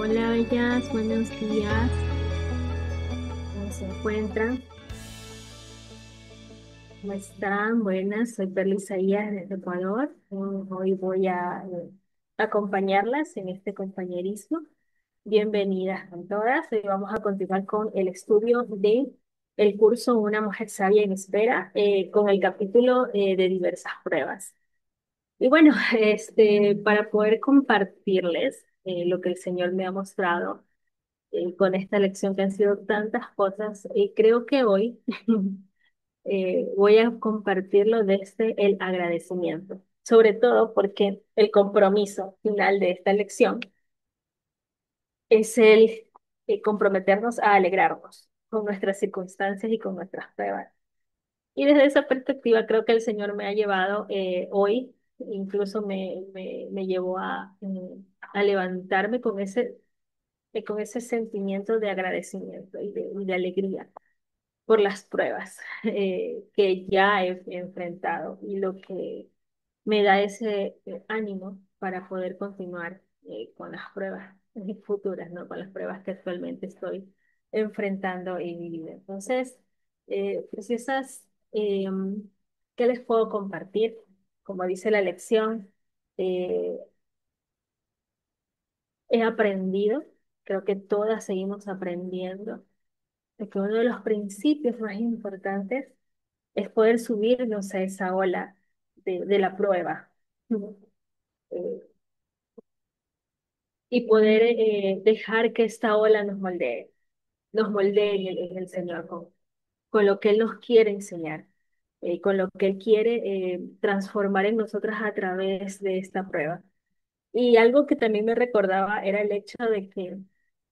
Hola, bellas, buenos días. ¿Cómo se encuentran? ¿Cómo están? Buenas, soy Perla Isaías desde Ecuador. Hoy voy a acompañarlas en este compañerismo. Bienvenidas a todas. Hoy vamos a continuar con el estudio de el curso Una mujer sabia en espera, con el capítulo de diversas pruebas. Y bueno, para poder compartirles lo que el Señor me ha mostrado con esta lección que han sido tantas cosas. Y creo que hoy voy a compartirlo desde el agradecimiento, sobre todo porque el compromiso final de esta lección es el comprometernos a alegrarnos con nuestras circunstancias y con nuestras pruebas. Y desde esa perspectiva creo que el Señor me ha llevado hoy, incluso me llevó a levantarme con ese sentimiento de agradecimiento y de alegría por las pruebas que ya he enfrentado y lo que me da ese ánimo para poder continuar con las pruebas futuras, ¿no? Con las pruebas que actualmente estoy enfrentando en mi vida. Entonces, pues ¿qué les puedo compartir? Como dice la lección, eh, he aprendido, creo que todas seguimos aprendiendo de que uno de los principios más importantes es poder subirnos a esa ola de la prueba. Eh, y poder dejar que esta ola nos moldee en el Señor con lo que Él nos quiere enseñar, con lo que Él quiere transformar en nosotras a través de esta prueba. Y algo que también me recordaba era el hecho de que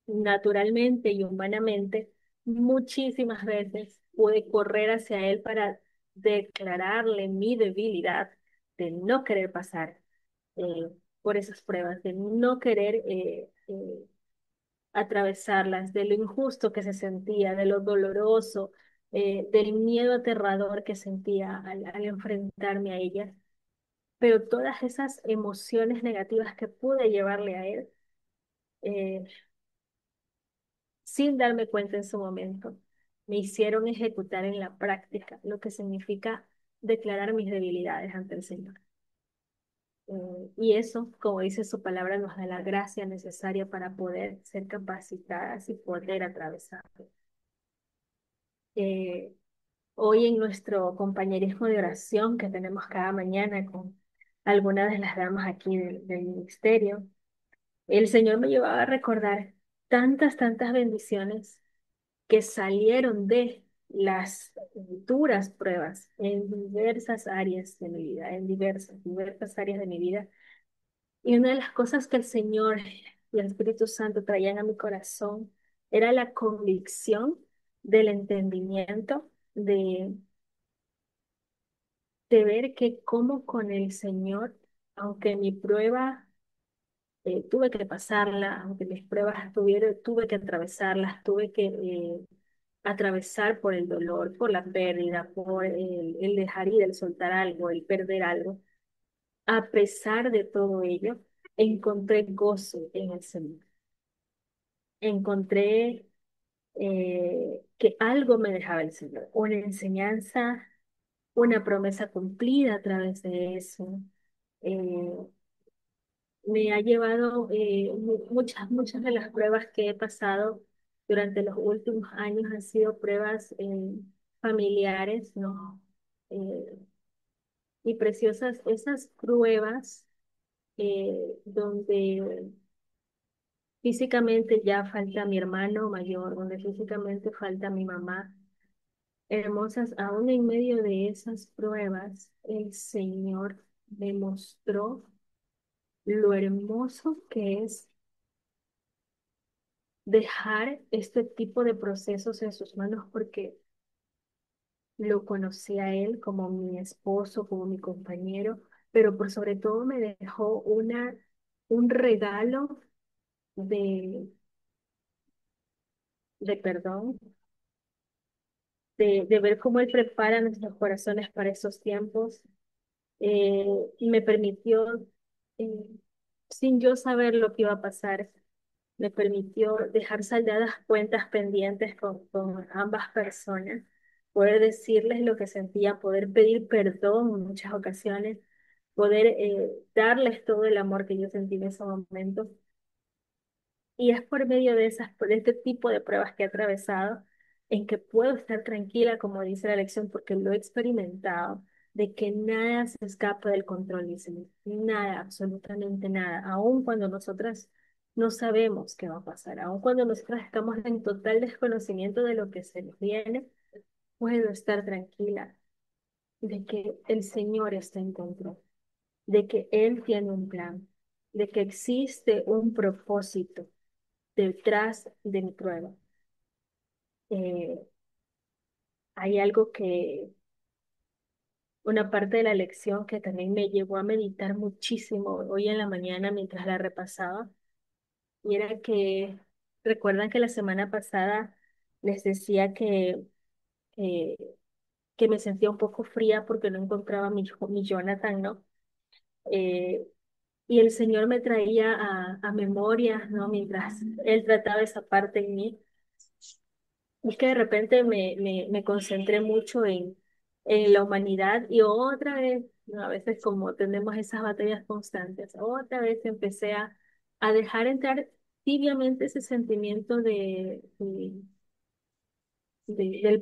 naturalmente y humanamente muchísimas veces pude correr hacia Él para declararle mi debilidad de no querer pasar eh, por esas pruebas, de no querer atravesarlas, de lo injusto que se sentía, de lo doloroso, del miedo aterrador que sentía al enfrentarme a ellas. Pero todas esas emociones negativas que pude llevarle a Él, eh, sin darme cuenta en su momento, me hicieron ejecutar en la práctica lo que significa declarar mis debilidades ante el Señor. Y eso, como dice su palabra, nos da la gracia necesaria para poder ser capacitadas y poder atravesar. Eh, Hoy en nuestro compañerismo de oración que tenemos cada mañana con algunas de las damas aquí del ministerio, el Señor me llevaba a recordar tantas bendiciones que salieron de las duras pruebas en diversas áreas de mi vida, en diversas áreas de mi vida. Y una de las cosas que el Señor y el Espíritu Santo traían a mi corazón era la convicción del entendimiento, de ver que como con el Señor, aunque mi prueba tuve que pasarla, aunque mis pruebas tuve que atravesarlas, tuve que atravesar por el dolor, por la pérdida, por el dejar ir, el soltar algo, el perder algo. A pesar de todo ello, encontré gozo en el Señor. Encontré que algo me dejaba el Señor, una enseñanza, una promesa cumplida a través de eso. Eh, Me ha llevado muchas de las pruebas que he pasado durante los últimos años han sido pruebas familiares, ¿no? Eh, y preciosas esas pruebas donde físicamente ya falta mi hermano mayor, donde físicamente falta mi mamá. Hermosas, aún en medio de esas pruebas, el Señor me mostró lo hermoso que es dejar este tipo de procesos en sus manos porque lo conocí a él como mi esposo, como mi compañero, pero por sobre todo me dejó un regalo de, de perdón, de ver cómo él prepara nuestros corazones para esos tiempos. Y me permitió, eh, sin yo saber lo que iba a pasar, me permitió dejar saldadas cuentas pendientes con ambas personas, poder decirles lo que sentía, poder pedir perdón en muchas ocasiones, poder darles todo el amor que yo sentí en ese momento. Y es por medio de por este tipo de pruebas que he atravesado, en que puedo estar tranquila, como dice la lección, porque lo he experimentado, de que nada se escapa del control, dice, nada, absolutamente nada, aun cuando nosotras no sabemos qué va a pasar, aun cuando nosotras estamos en total desconocimiento de lo que se nos viene, puedo estar tranquila de que el Señor está en control, de que Él tiene un plan, de que existe un propósito detrás de mi prueba. Eh, Hay algo una parte de la lección que también me llevó a meditar muchísimo hoy en la mañana mientras la repasaba, y era que, recuerdan que la semana pasada les decía eh, que me sentía un poco fría porque no encontraba mi Jonathan, ¿no? Eh, y el Señor me traía a memoria, ¿no? Mientras Él trataba esa parte en mí. Es que de repente me concentré mucho en la humanidad y otra vez, ¿no? A veces como tenemos esas batallas constantes, otra vez empecé a dejar entrar tibiamente ese sentimiento del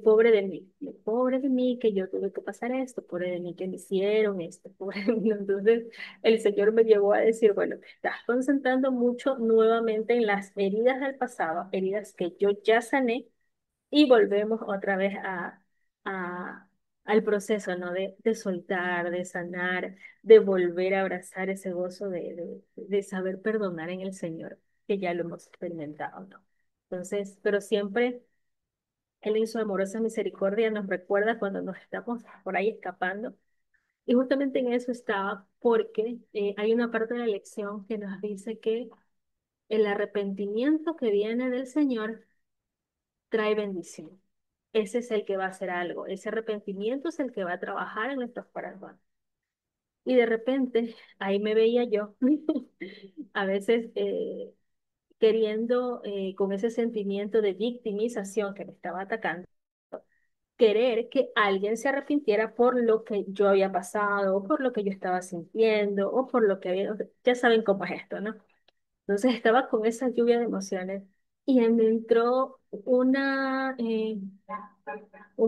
pobre de mí, del pobre de mí que yo tuve que pasar esto, pobre de mí que me hicieron esto, pobre de mí. Entonces el Señor me llevó a decir, bueno, te estás concentrando mucho nuevamente en las heridas del pasado, heridas que yo ya sané y volvemos otra vez a, al proceso, ¿no? De soltar, de sanar, de volver a abrazar ese gozo de saber perdonar en el Señor, que ya lo hemos experimentado, ¿no? Entonces, pero siempre Él en su amorosa misericordia nos recuerda cuando nos estamos por ahí escapando. Y justamente en eso estaba, porque hay una parte de la lección que nos dice que el arrepentimiento que viene del Señor trae bendición. Ese es el que va a hacer algo. Ese arrepentimiento es el que va a trabajar en nuestros corazones. Y de repente, ahí me veía yo, a veces queriendo, con ese sentimiento de victimización que me estaba atacando, querer que alguien se arrepintiera por lo que yo había pasado, o por lo que yo estaba sintiendo, o por lo que había, ya saben cómo es esto, ¿no? Entonces estaba con esa lluvia de emociones y me entró un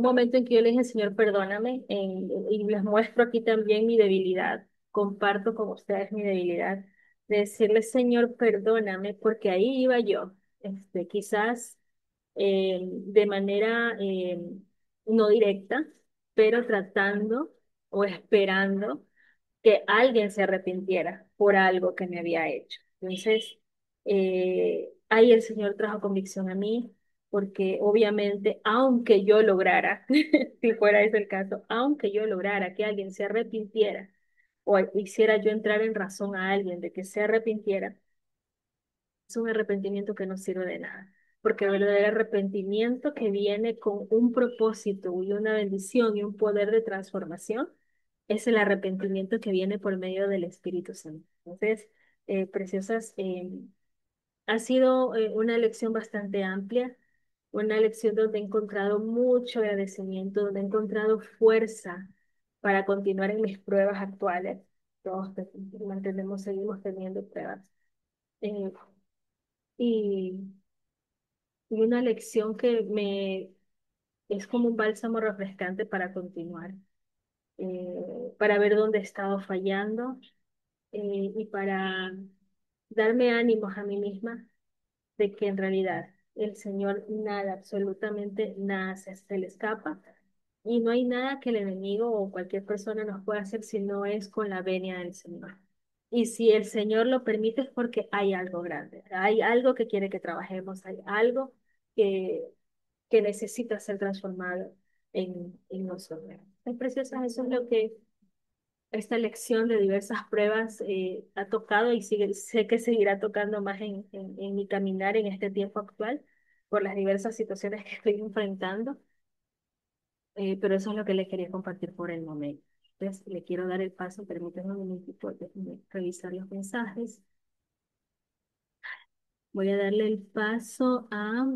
momento en que yo le dije, Señor, perdóname, y les muestro aquí también mi debilidad, comparto con ustedes mi debilidad, de decirle, Señor, perdóname, porque ahí iba yo, quizás de manera no directa, pero tratando o esperando que alguien se arrepintiera por algo que me había hecho. Entonces, ahí el Señor trajo convicción a mí, porque obviamente, aunque yo lograra, si fuera ese el caso, aunque yo lograra que alguien se arrepintiera, o hiciera yo entrar en razón a alguien de que se arrepintiera, es un arrepentimiento que no sirve de nada, porque el verdadero arrepentimiento que viene con un propósito y una bendición y un poder de transformación es el arrepentimiento que viene por medio del Espíritu Santo. Entonces, preciosas, ha sido una lección bastante amplia, una lección donde he encontrado mucho agradecimiento, donde he encontrado fuerza para continuar en mis pruebas actuales. Todos mantenemos, seguimos teniendo pruebas. Eh, y, y una lección que me es como un bálsamo refrescante para continuar, para ver dónde he estado fallando, y para darme ánimos a mí misma de que en realidad el Señor nada, absolutamente nada se le escapa, y no hay nada que el enemigo o cualquier persona nos pueda hacer si no es con la venia del Señor. Y si el Señor lo permite es porque hay algo grande, hay algo que quiere que trabajemos, hay algo que, que necesita ser transformado en nosotros. Es preciosa, eso es lo que esta lección de diversas pruebas ha tocado y sé que seguirá tocando más en mi caminar en este tiempo actual por las diversas situaciones que estoy enfrentando, pero eso es lo que les quería compartir por el momento. Entonces, le quiero dar el paso, permítanme un momentito, déjenme revisar los mensajes. Voy a darle el paso a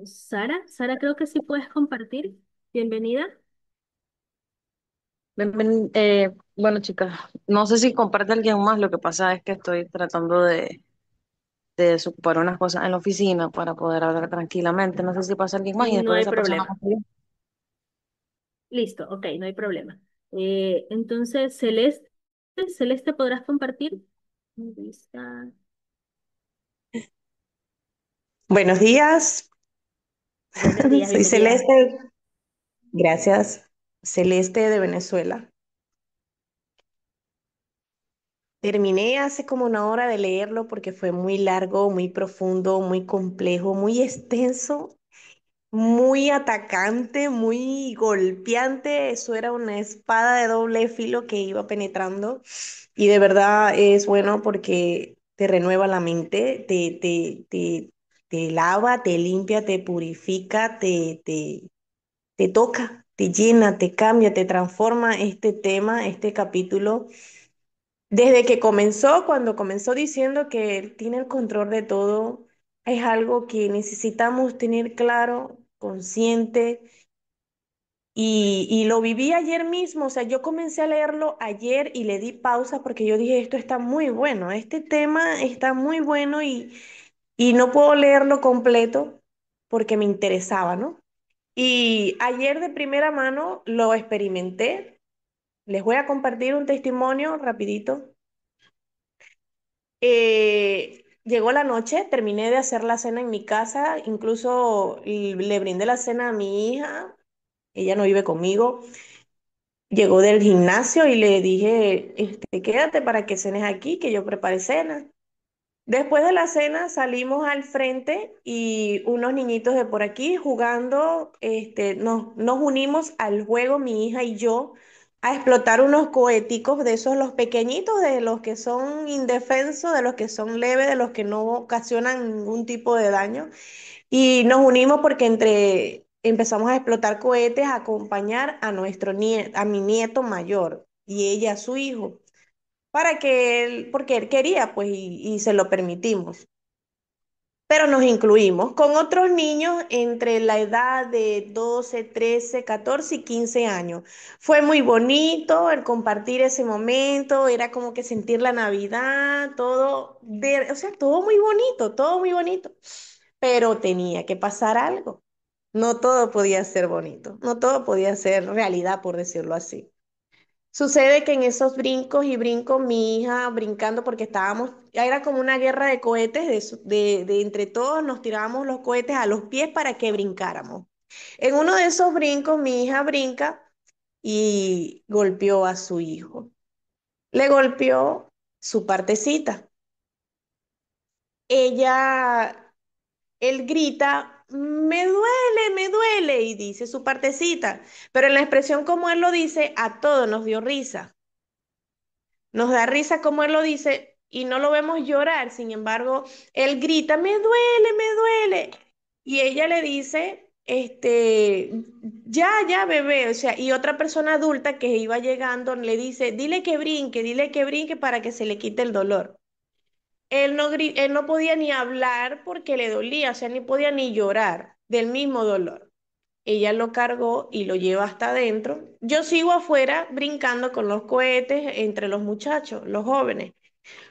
Sara. Sara, creo que sí puedes compartir. Bienvenida. Bueno, chicas, no sé si comparte alguien más, lo que pasa es que estoy tratando de desocupar unas cosas en la oficina para poder hablar tranquilamente. No sé si pasa alguien más y No después de hay esa persona problema. más yo. Listo, ok, no hay problema. Entonces, Celeste, ¿podrás compartir? Vista. Buenos días, Buenos días, soy bienvenida. Celeste, gracias, Celeste de Venezuela. Terminé hace como una hora de leerlo porque fue muy largo, muy profundo, muy complejo, muy extenso, muy atacante, muy golpeante. Eso era una espada de doble filo que iba penetrando y de verdad es bueno porque te renueva la mente, te lava, te limpia, te purifica, te toca, te llena, te cambia, te transforma este tema, este capítulo. Desde que comenzó, cuando comenzó diciendo que Él tiene el control de todo, es algo que necesitamos tener claro, consciente, y lo viví ayer mismo. O sea, yo comencé a leerlo ayer y le di pausa porque yo dije, esto está muy bueno, este tema está muy bueno y no puedo leerlo completo porque me interesaba, ¿no? Y ayer de primera mano lo experimenté. Les voy a compartir un testimonio rapidito. Llegó la noche, terminé de hacer la cena en mi casa, incluso le brindé la cena a mi hija, ella no vive conmigo. Llegó del gimnasio y le dije, quédate para que cenes aquí, que yo prepare cena. Después de la cena salimos al frente y unos niñitos de por aquí jugando, nos unimos al juego, mi hija y yo, a explotar unos coheticos de esos, los pequeñitos, de los que son indefensos, de los que son leves, de los que no ocasionan ningún tipo de daño. Y nos unimos porque empezamos a explotar cohetes, a acompañar a a mi nieto mayor y ella a su hijo para que él, porque él quería, pues, y se lo permitimos. Pero nos incluimos con otros niños entre la edad de 12, 13, 14 y 15 años. Fue muy bonito el compartir ese momento, era como que sentir la Navidad, todo, o sea, todo muy bonito, todo muy bonito. Pero tenía que pasar algo. No todo podía ser bonito, no todo podía ser realidad, por decirlo así. Sucede que en esos brincos y brincos, mi hija brincando porque estábamos, ya era como una guerra de cohetes, de entre todos nos tirábamos los cohetes a los pies para que brincáramos. En uno de esos brincos, mi hija brinca y golpeó a su hijo. Le golpeó su partecita. Ella, él grita, me duele, y dice su partecita. Pero en la expresión como él lo dice, a todos nos dio risa. Nos da risa como él lo dice y no lo vemos llorar. Sin embargo, él grita, me duele. Y ella le dice, ya, bebé. O sea, y otra persona adulta que iba llegando le dice, dile que brinque para que se le quite el dolor. Él no podía ni hablar porque le dolía, o sea, ni podía ni llorar del mismo dolor. Ella lo cargó y lo lleva hasta adentro. Yo sigo afuera brincando con los cohetes entre los muchachos, los jóvenes.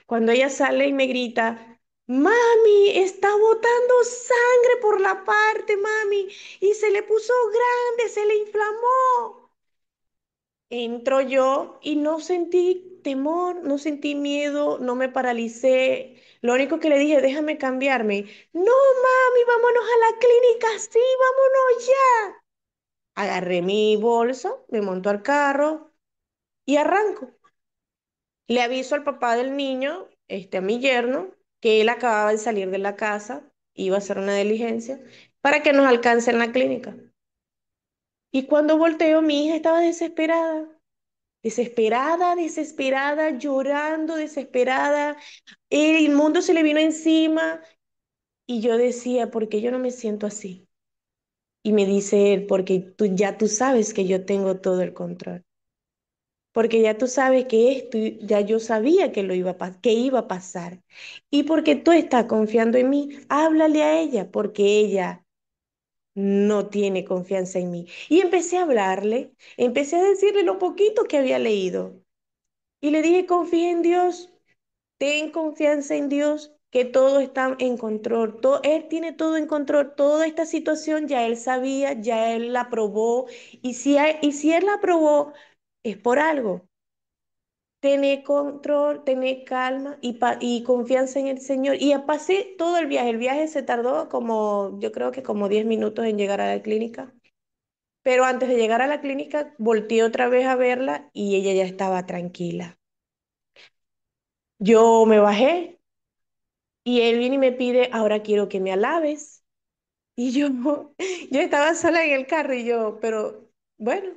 Cuando ella sale y me grita, mami, está botando sangre por la parte, mami, y se le puso grande, se le inflamó. Entro yo y no sentí temor, no sentí miedo, no me paralicé. Lo único que le dije, déjame cambiarme. No, mami, vámonos a la clínica, sí, vámonos ya. Agarré mi bolso, me monto al carro y arranco. Le aviso al papá del niño, a mi yerno, que él acababa de salir de la casa, iba a hacer una diligencia, para que nos alcance en la clínica. Y cuando volteo, mi hija estaba desesperada, desesperada, llorando, desesperada. El mundo se le vino encima y yo decía, ¿por qué yo no me siento así? Y me dice él, porque tú sabes que yo tengo todo el control. porque ya tú sabes que esto, ya yo sabía que que iba a pasar. Y porque tú estás confiando en mí, háblale a ella, porque ella no tiene confianza en mí. Y empecé a hablarle, empecé a decirle lo poquito que había leído. Y le dije, confía en Dios, ten confianza en Dios, que todo está en control. Él tiene todo en control. Toda esta situación ya él sabía, ya él la probó. Y si él la probó, es por algo. Tener control, tener calma y confianza en el Señor. Y pasé todo el viaje. El viaje se tardó como, yo creo que como 10 minutos en llegar a la clínica. Pero antes de llegar a la clínica, volteé otra vez a verla y ella ya estaba tranquila. Yo me bajé y él viene y me pide, ahora quiero que me alabes. Y yo, yo estaba sola en el carro y yo, pero bueno,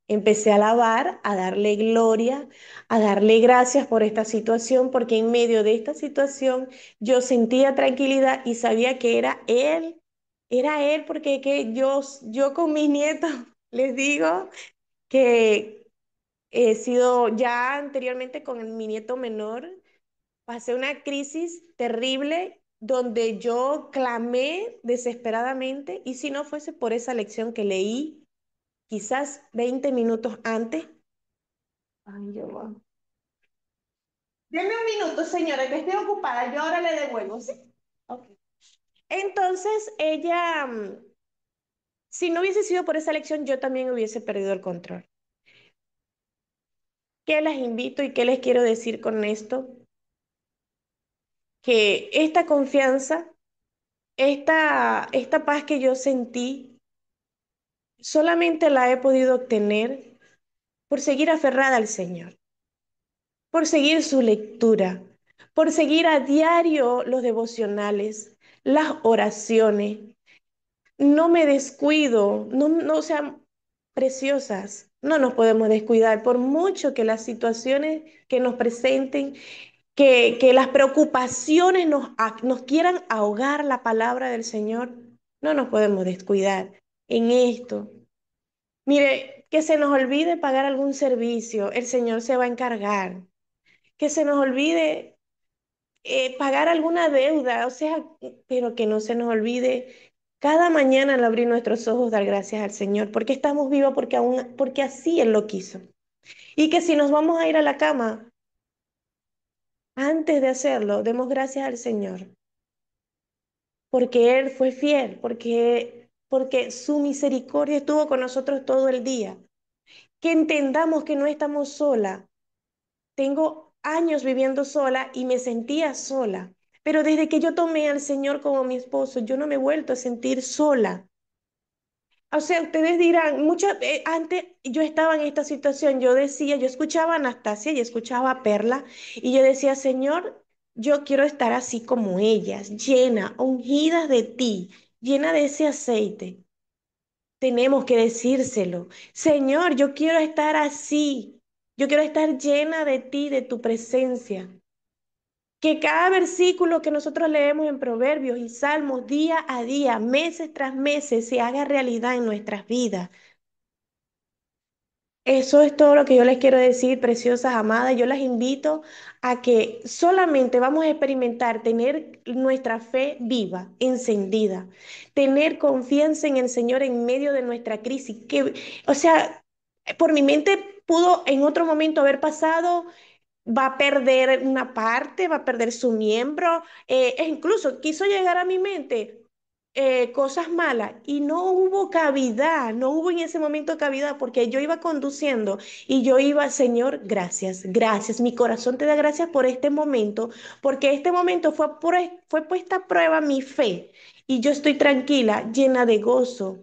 empecé a alabar, a darle gloria, a darle gracias por esta situación, porque en medio de esta situación yo sentía tranquilidad y sabía que era él, porque que yo con mis nietos les digo que he sido ya anteriormente con mi nieto menor. Pasé una crisis terrible donde yo clamé desesperadamente y si no fuese por esa lección que leí, quizás 20 minutos antes. Ay, yo, deme un minuto, señora, que estoy ocupada. Yo ahora le devuelvo, ¿sí? Ok. Entonces, ella, si no hubiese sido por esa lección, yo también hubiese perdido el control. ¿Qué les invito y qué les quiero decir con esto? Que esta confianza, esta paz que yo sentí, solamente la he podido obtener por seguir aferrada al Señor, por seguir su lectura, por seguir a diario los devocionales, las oraciones. No me descuido, no sean preciosas, no nos podemos descuidar por mucho que las situaciones que nos presenten, que las preocupaciones nos quieran ahogar la palabra del Señor, no nos podemos descuidar en esto. Mire, que se nos olvide pagar algún servicio, el Señor se va a encargar. Que se nos olvide pagar alguna deuda, o sea, pero que no se nos olvide cada mañana al abrir nuestros ojos dar gracias al Señor, porque estamos vivos, porque así Él lo quiso. Y que si nos vamos a ir a la cama, antes de hacerlo, demos gracias al Señor, porque Él fue fiel, porque su misericordia estuvo con nosotros todo el día. Que entendamos que no estamos solas. Tengo años viviendo sola y me sentía sola, pero desde que yo tomé al Señor como mi esposo, yo no me he vuelto a sentir sola. O sea, ustedes dirán, antes yo estaba en esta situación, yo decía, yo escuchaba a Anastasia y escuchaba a Perla y yo decía, Señor, yo quiero estar así como ellas, llena, ungida de ti, llena de ese aceite. Tenemos que decírselo. Señor, yo quiero estar así. Yo quiero estar llena de ti, de tu presencia. Que cada versículo que nosotros leemos en Proverbios y Salmos día a día, meses tras meses, se haga realidad en nuestras vidas. Eso es todo lo que yo les quiero decir, preciosas amadas. Yo las invito a que solamente vamos a experimentar tener nuestra fe viva, encendida, tener confianza en el Señor en medio de nuestra crisis. O sea, por mi mente pudo en otro momento haber pasado, va a perder una parte, va a perder su miembro, e incluso quiso llegar a mi mente cosas malas y no hubo cavidad, no hubo en ese momento cavidad porque yo iba conduciendo y yo iba, Señor, gracias, gracias, mi corazón te da gracias por este momento, porque este momento fue puesta a prueba mi fe y yo estoy tranquila, llena de gozo.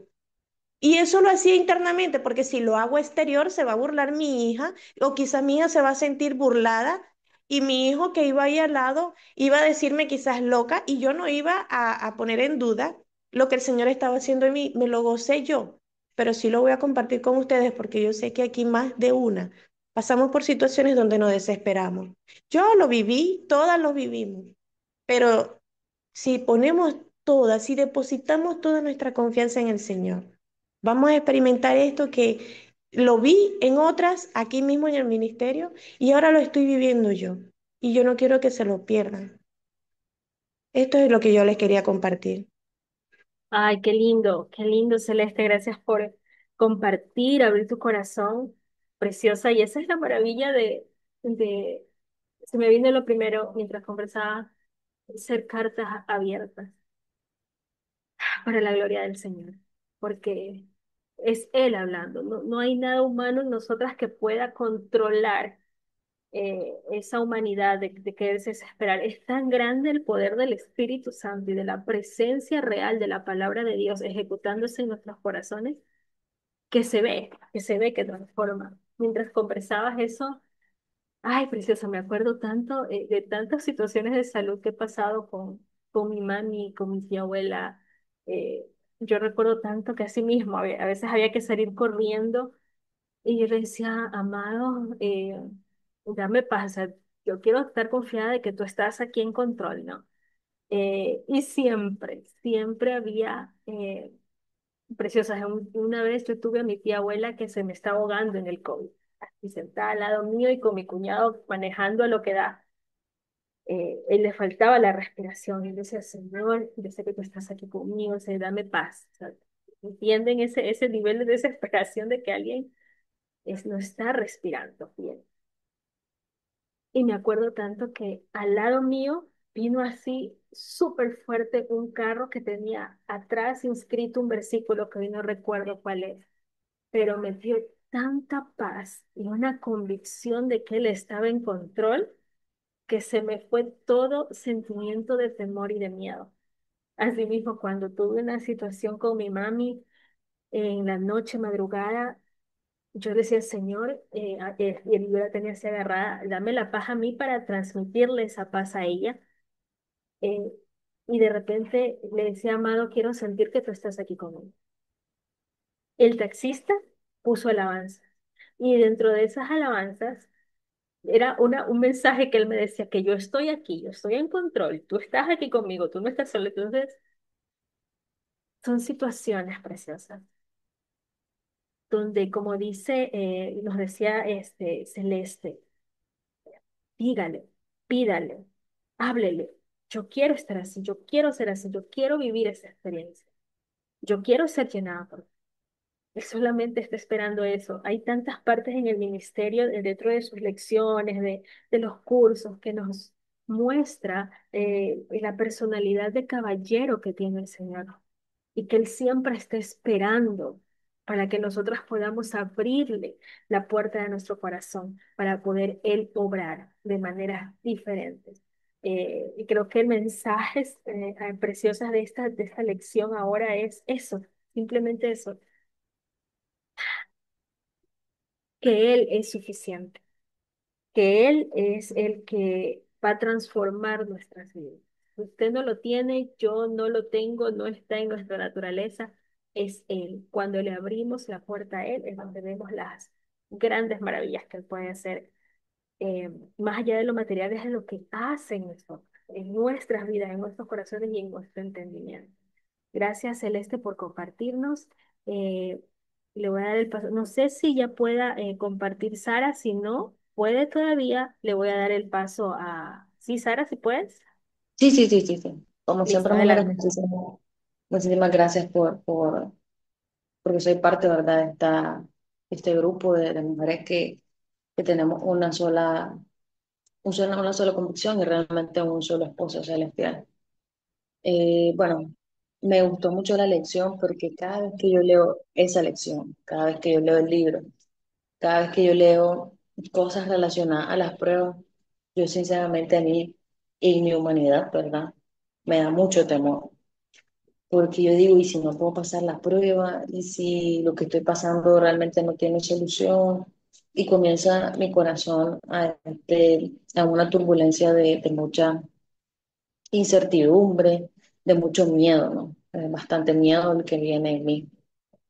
Y eso lo hacía internamente, porque si lo hago exterior se va a burlar mi hija, o quizás mi hija se va a sentir burlada, y mi hijo que iba ahí al lado iba a decirme quizás loca, y yo no iba a poner en duda lo que el Señor estaba haciendo en mí, me lo gocé yo, pero sí lo voy a compartir con ustedes, porque yo sé que aquí más de una pasamos por situaciones donde nos desesperamos. Yo lo viví, todas lo vivimos, pero si ponemos todas, si depositamos toda nuestra confianza en el Señor, vamos a experimentar esto que lo vi en otras, aquí mismo en el ministerio, y ahora lo estoy viviendo yo. Y yo no quiero que se lo pierdan. Esto es lo que yo les quería compartir. Ay, qué lindo, Celeste. Gracias por compartir, abrir tu corazón, preciosa. Y esa es la maravilla de, se me vino lo primero mientras conversaba, ser cartas abiertas para la gloria del Señor, porque es Él hablando. No, no hay nada humano en nosotras que pueda controlar esa humanidad de quererse desesperar. Es tan grande el poder del Espíritu Santo y de la presencia real de la palabra de Dios ejecutándose en nuestros corazones que se ve que transforma. Mientras conversabas eso, ay, preciosa, me acuerdo tanto de tantas situaciones de salud que he pasado con mi mami, con mi tía abuela. Eh, yo recuerdo tanto que así mismo, a veces había que salir corriendo y yo le decía, amado, dame paz, o sea, yo quiero estar confiada de que tú estás aquí en control, ¿no? Y siempre, siempre había preciosas. Una vez yo tuve a mi tía abuela que se me estaba ahogando en el COVID, así sentada al lado mío y con mi cuñado manejando a lo que da. Él le faltaba la respiración y yo decía, Señor, yo sé que tú estás aquí conmigo, o sea, dame paz. O sea, ¿entienden ese nivel de desesperación de que alguien no está respirando bien? Y me acuerdo tanto que al lado mío vino así súper fuerte un carro que tenía atrás inscrito un versículo que hoy no recuerdo cuál es, pero me dio tanta paz y una convicción de que él estaba en control que se me fue todo sentimiento de temor y de miedo. Asimismo, cuando tuve una situación con mi mami en la noche madrugada, yo decía, Señor, y yo la tenía así agarrada, dame la paz a mí para transmitirle esa paz a ella. eh, y de repente le decía, amado, quiero sentir que tú estás aquí conmigo. El taxista puso alabanza. Y dentro de esas alabanzas era un mensaje que él me decía que yo estoy aquí, yo estoy en control, tú estás aquí conmigo, tú no estás solo. Entonces, son situaciones preciosas donde, como dice, nos decía Celeste, dígale, pídale, háblele. Yo quiero estar así, yo quiero ser así, yo quiero vivir esa experiencia, yo quiero ser llenada por ti. Él solamente está esperando eso. Hay tantas partes en el ministerio, dentro de sus lecciones, de los cursos, que nos muestra la personalidad de caballero que tiene el Señor y que Él siempre está esperando para que nosotras podamos abrirle la puerta de nuestro corazón para poder Él obrar de maneras diferentes. Y creo que el mensaje precioso de esta lección ahora es eso, simplemente eso, que Él es suficiente, que Él es el que va a transformar nuestras vidas. Usted no lo tiene, yo no lo tengo, no está en nuestra naturaleza, es Él. Cuando le abrimos la puerta a Él, es donde vemos las grandes maravillas que Él puede hacer, más allá de lo material, es lo que hace en nosotros, en nuestras vidas, en nuestros corazones y en nuestro entendimiento. Gracias, Celeste, por compartirnos. Eh, Le voy a dar el paso. No sé si ya pueda compartir Sara. Si no puede todavía, le voy a dar el paso a... Sí, Sara, si puedes. Sí, sí, sí, sí, sí. Como Listo, siempre, mujeres, adelante. muchísimas gracias porque soy parte, ¿verdad?, de este grupo de mujeres que tenemos una sola convicción y realmente un solo esposo celestial. Bueno, me gustó mucho la lección porque cada vez que yo leo esa lección, cada vez que yo leo el libro, cada vez que yo leo cosas relacionadas a las pruebas, yo sinceramente a mí y mi humanidad, ¿verdad? Me da mucho temor, porque yo digo, ¿y si no puedo pasar la prueba? ¿Y si lo que estoy pasando realmente no tiene solución? Y comienza mi corazón a una turbulencia de mucha incertidumbre, de mucho miedo, ¿no? Bastante miedo el que viene en mí.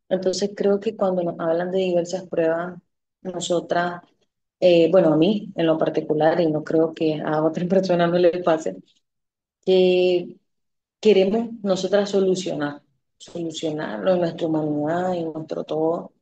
Entonces creo que cuando nos hablan de diversas pruebas, nosotras, bueno, a mí en lo particular, y no creo que a otras personas no le pase, que queremos nosotras solucionarlo en nuestra humanidad, en nuestro todo,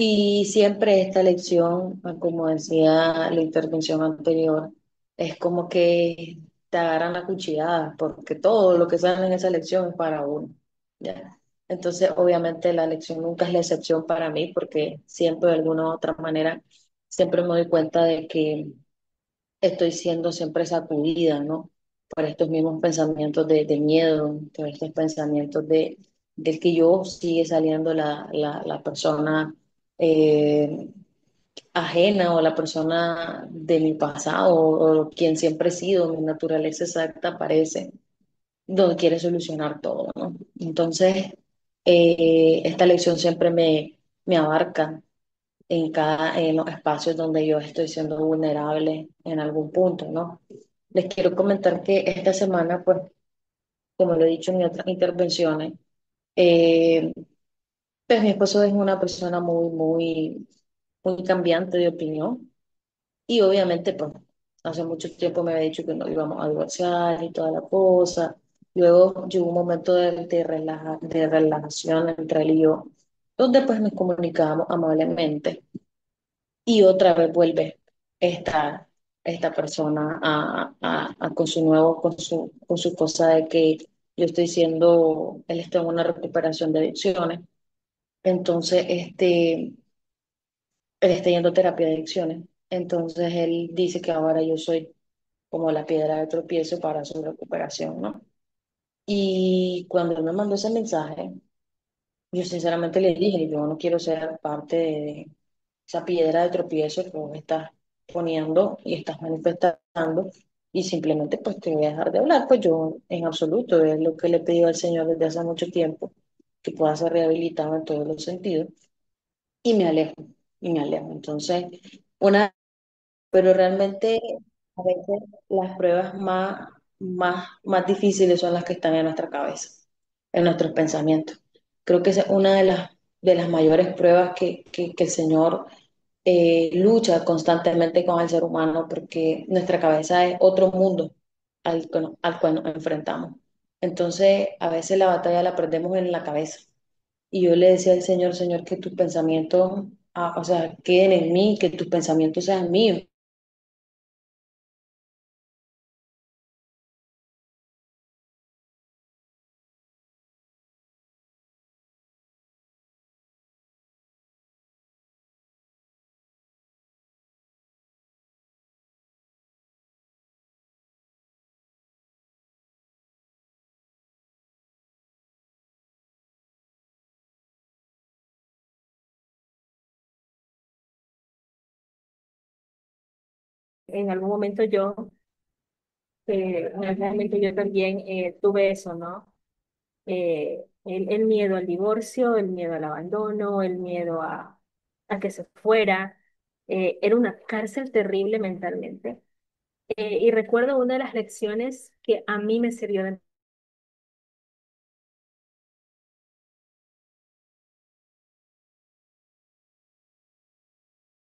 Y siempre esta lección, como decía la intervención anterior, es como que te agarran la cuchillada, porque todo lo que sale en esa lección es para uno, ¿ya? Entonces, obviamente, la lección nunca es la excepción para mí, porque siempre de alguna u otra manera, siempre me doy cuenta de que estoy siendo siempre sacudida, ¿no? Por estos mismos pensamientos de miedo, por estos pensamientos del que yo sigue saliendo la persona eh, ajena o la persona de mi pasado o quien siempre he sido, mi naturaleza exacta aparece, donde quiere solucionar todo, ¿no? Entonces, esta lección siempre me abarca en los espacios donde yo estoy siendo vulnerable en algún punto, ¿no? Les quiero comentar que esta semana, pues, como lo he dicho en otras intervenciones, eh, pues mi esposo es una persona muy cambiante de opinión y obviamente, pues, hace mucho tiempo me había dicho que no íbamos a divorciar y toda la cosa. Luego llegó un momento de relajación entre él y yo, donde pues nos comunicábamos amablemente. Y otra vez vuelve esta, esta persona con su nuevo, con su cosa de que yo estoy siendo, él está en una recuperación de adicciones. Entonces, él está yendo a terapia de adicciones. Entonces, él dice que ahora yo soy como la piedra de tropiezo para su recuperación, ¿no? Y cuando él me mandó ese mensaje, yo sinceramente le dije, yo no quiero ser parte de esa piedra de tropiezo que vos estás poniendo y estás manifestando y simplemente pues te voy a dejar de hablar. Pues yo en absoluto es lo que le he pedido al Señor desde hace mucho tiempo, que pueda ser rehabilitado en todos los sentidos y me alejo, y me alejo. Entonces, una, pero realmente a veces las pruebas más difíciles son las que están en nuestra cabeza, en nuestros pensamientos. Creo que esa es una de las mayores pruebas que el Señor lucha constantemente con el ser humano porque nuestra cabeza es otro mundo al cual nos enfrentamos. Entonces, a veces la batalla la perdemos en la cabeza. Y yo le decía al Señor, Señor, que tus pensamientos, o sea, queden en mí, que tus pensamientos sean míos. En algún momento en algún momento yo también tuve eso, ¿no? El miedo al divorcio, el miedo al abandono, el miedo a que se fuera. Era una cárcel terrible mentalmente. Y recuerdo una de las lecciones que a mí me sirvió de...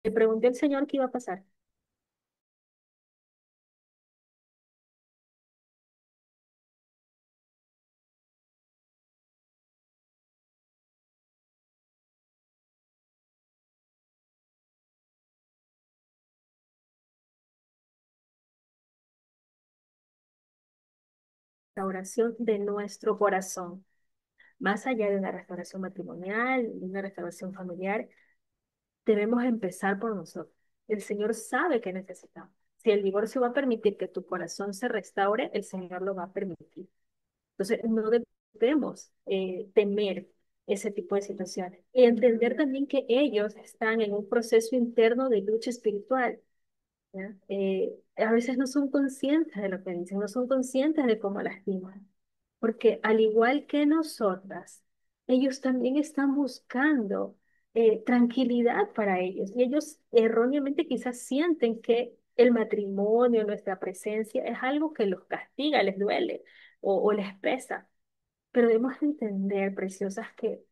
Le pregunté al Señor qué iba a pasar. Restauración de nuestro corazón. Más allá de una restauración matrimonial, de una restauración familiar, debemos empezar por nosotros. El Señor sabe que necesitamos. Si el divorcio va a permitir que tu corazón se restaure, el Señor lo va a permitir. Entonces, no debemos temer ese tipo de situaciones. Y entender también que ellos están en un proceso interno de lucha espiritual. ¿Ya? A veces no son conscientes de lo que dicen, no son conscientes de cómo lastiman, porque al igual que nosotras, ellos también están buscando tranquilidad para ellos y ellos erróneamente quizás sienten que el matrimonio, nuestra presencia es algo que los castiga, les duele o les pesa, pero debemos entender, preciosas, que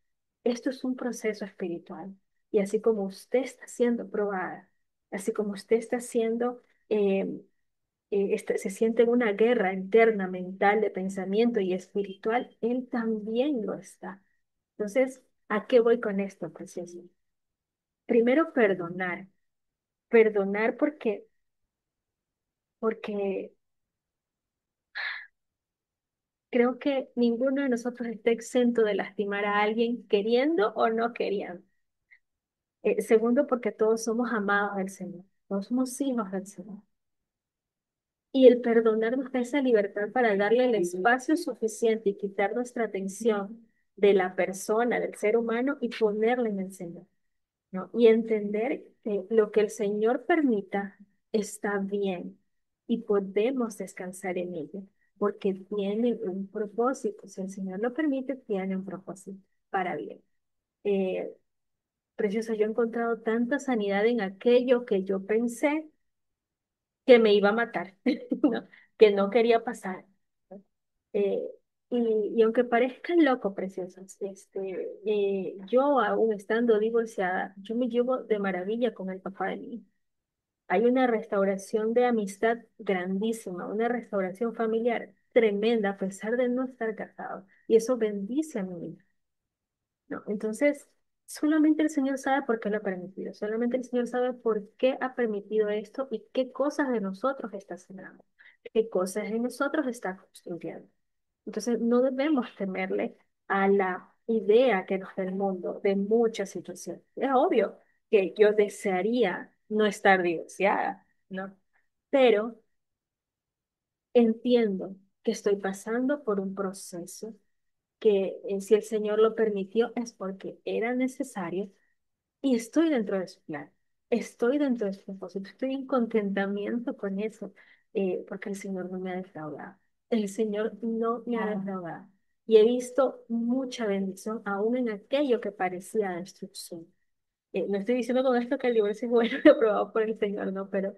esto es un proceso espiritual. Y así como usted está siendo probada, así como usted está siendo, se siente en una guerra interna, mental, de pensamiento y espiritual, él también lo está. Entonces, ¿a qué voy con esto, precioso? primero perdonar porque creo que ninguno de nosotros está exento de lastimar a alguien queriendo o no queriendo. Segundo, porque todos somos amados del Señor, todos somos hijos del Señor. Y el perdonar nos da esa libertad para darle el espacio suficiente y quitar nuestra atención de la persona, del ser humano y ponerla en el Señor, ¿no? Y entender que lo que el Señor permita está bien y podemos descansar en ello, porque tiene un propósito. Si el Señor lo permite, tiene un propósito para bien. Eh, Preciosa, yo he encontrado tanta sanidad en aquello que yo pensé que me iba a matar, ¿no? Que no quería pasar. ¿No? Eh, y aunque parezca loco, preciosas, yo aún estando divorciada, yo me llevo de maravilla con el papá de mi hijo. Hay una restauración de amistad grandísima, una restauración familiar tremenda a pesar de no estar casado. Y eso bendice a mi hijo. ¿No? Entonces, solamente el Señor sabe por qué lo ha permitido, solamente el Señor sabe por qué ha permitido esto y qué cosas de nosotros está sanando, qué cosas de nosotros está construyendo. Entonces, no debemos temerle a la idea que nos da el mundo de muchas situaciones. Es obvio que yo desearía no estar divorciada, ¿no? Pero entiendo que estoy pasando por un proceso que si el Señor lo permitió es porque era necesario y estoy dentro de su plan, estoy dentro de su propósito, estoy en contentamiento con eso, porque el Señor no me ha defraudado, el Señor no me ha defraudado y he visto mucha bendición aún en aquello que parecía destrucción. No estoy diciendo con esto que el divorcio es bueno y aprobado por el Señor, no, pero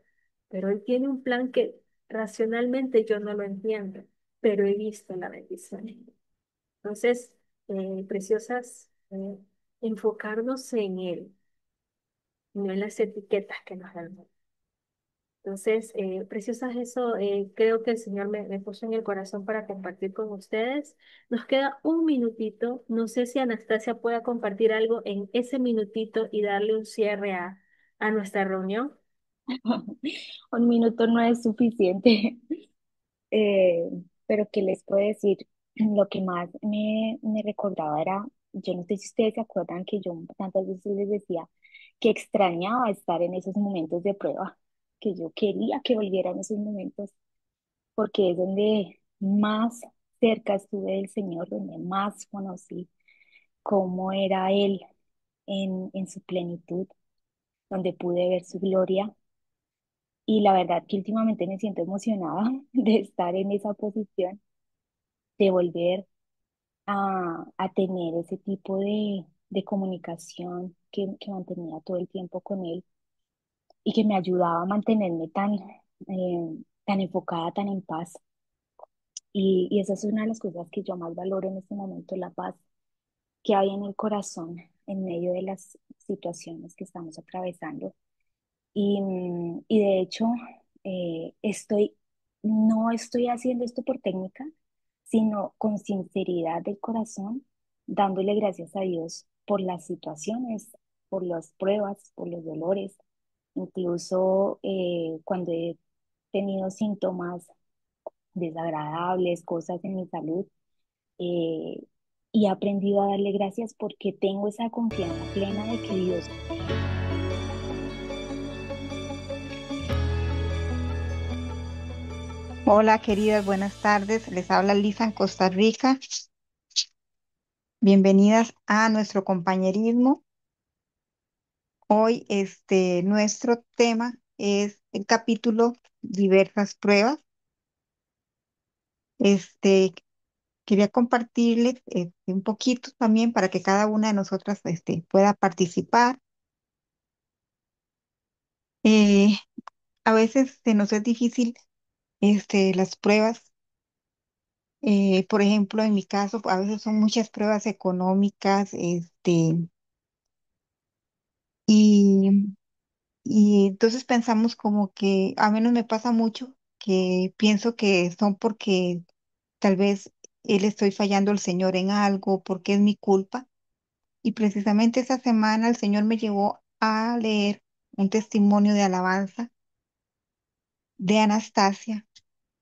Él tiene un plan que racionalmente yo no lo entiendo, pero he visto la bendición. Entonces, preciosas, enfocarnos en Él, no en las etiquetas que nos dan. Entonces, preciosas, eso creo que el Señor me puso en el corazón para compartir con ustedes. Nos queda un minutito. No sé si Anastasia pueda compartir algo en ese minutito y darle un cierre a nuestra reunión. Un minuto no es suficiente. Eh, pero ¿qué les puedo decir? Lo que más me recordaba era, yo no sé si ustedes se acuerdan que yo tantas veces les decía que extrañaba estar en esos momentos de prueba, que yo quería que volvieran esos momentos, porque es donde más cerca estuve del Señor, donde más conocí cómo era Él en su plenitud, donde pude ver su gloria. Y la verdad que últimamente me siento emocionada de estar en esa posición, de volver a tener ese tipo de comunicación que mantenía todo el tiempo con él y que me ayudaba a mantenerme tan enfocada, tan en paz. Y esa es una de las cosas que yo más valoro en este momento, la paz que hay en el corazón en medio de las situaciones que estamos atravesando. Y de hecho, no estoy haciendo esto por técnica, sino con sinceridad del corazón, dándole gracias a Dios por las situaciones, por las pruebas, por los dolores, incluso cuando he tenido síntomas desagradables, cosas en mi salud, eh, y he aprendido a darle gracias porque tengo esa confianza plena de que Dios. Hola, queridas, buenas tardes. Les habla Lisa en Costa Rica. Bienvenidas a nuestro compañerismo. Hoy, nuestro tema es el capítulo Diversas pruebas. Este, Quería compartirles un poquito también para que cada una de nosotras pueda participar. Eh, a veces se nos es difícil las pruebas. Por ejemplo, en mi caso, a veces son muchas pruebas económicas, y, y entonces pensamos como que, a menos me pasa mucho, que pienso que son porque tal vez él estoy fallando al Señor en algo, porque es mi culpa. Y precisamente esa semana el Señor me llevó a leer un testimonio de alabanza de Anastasia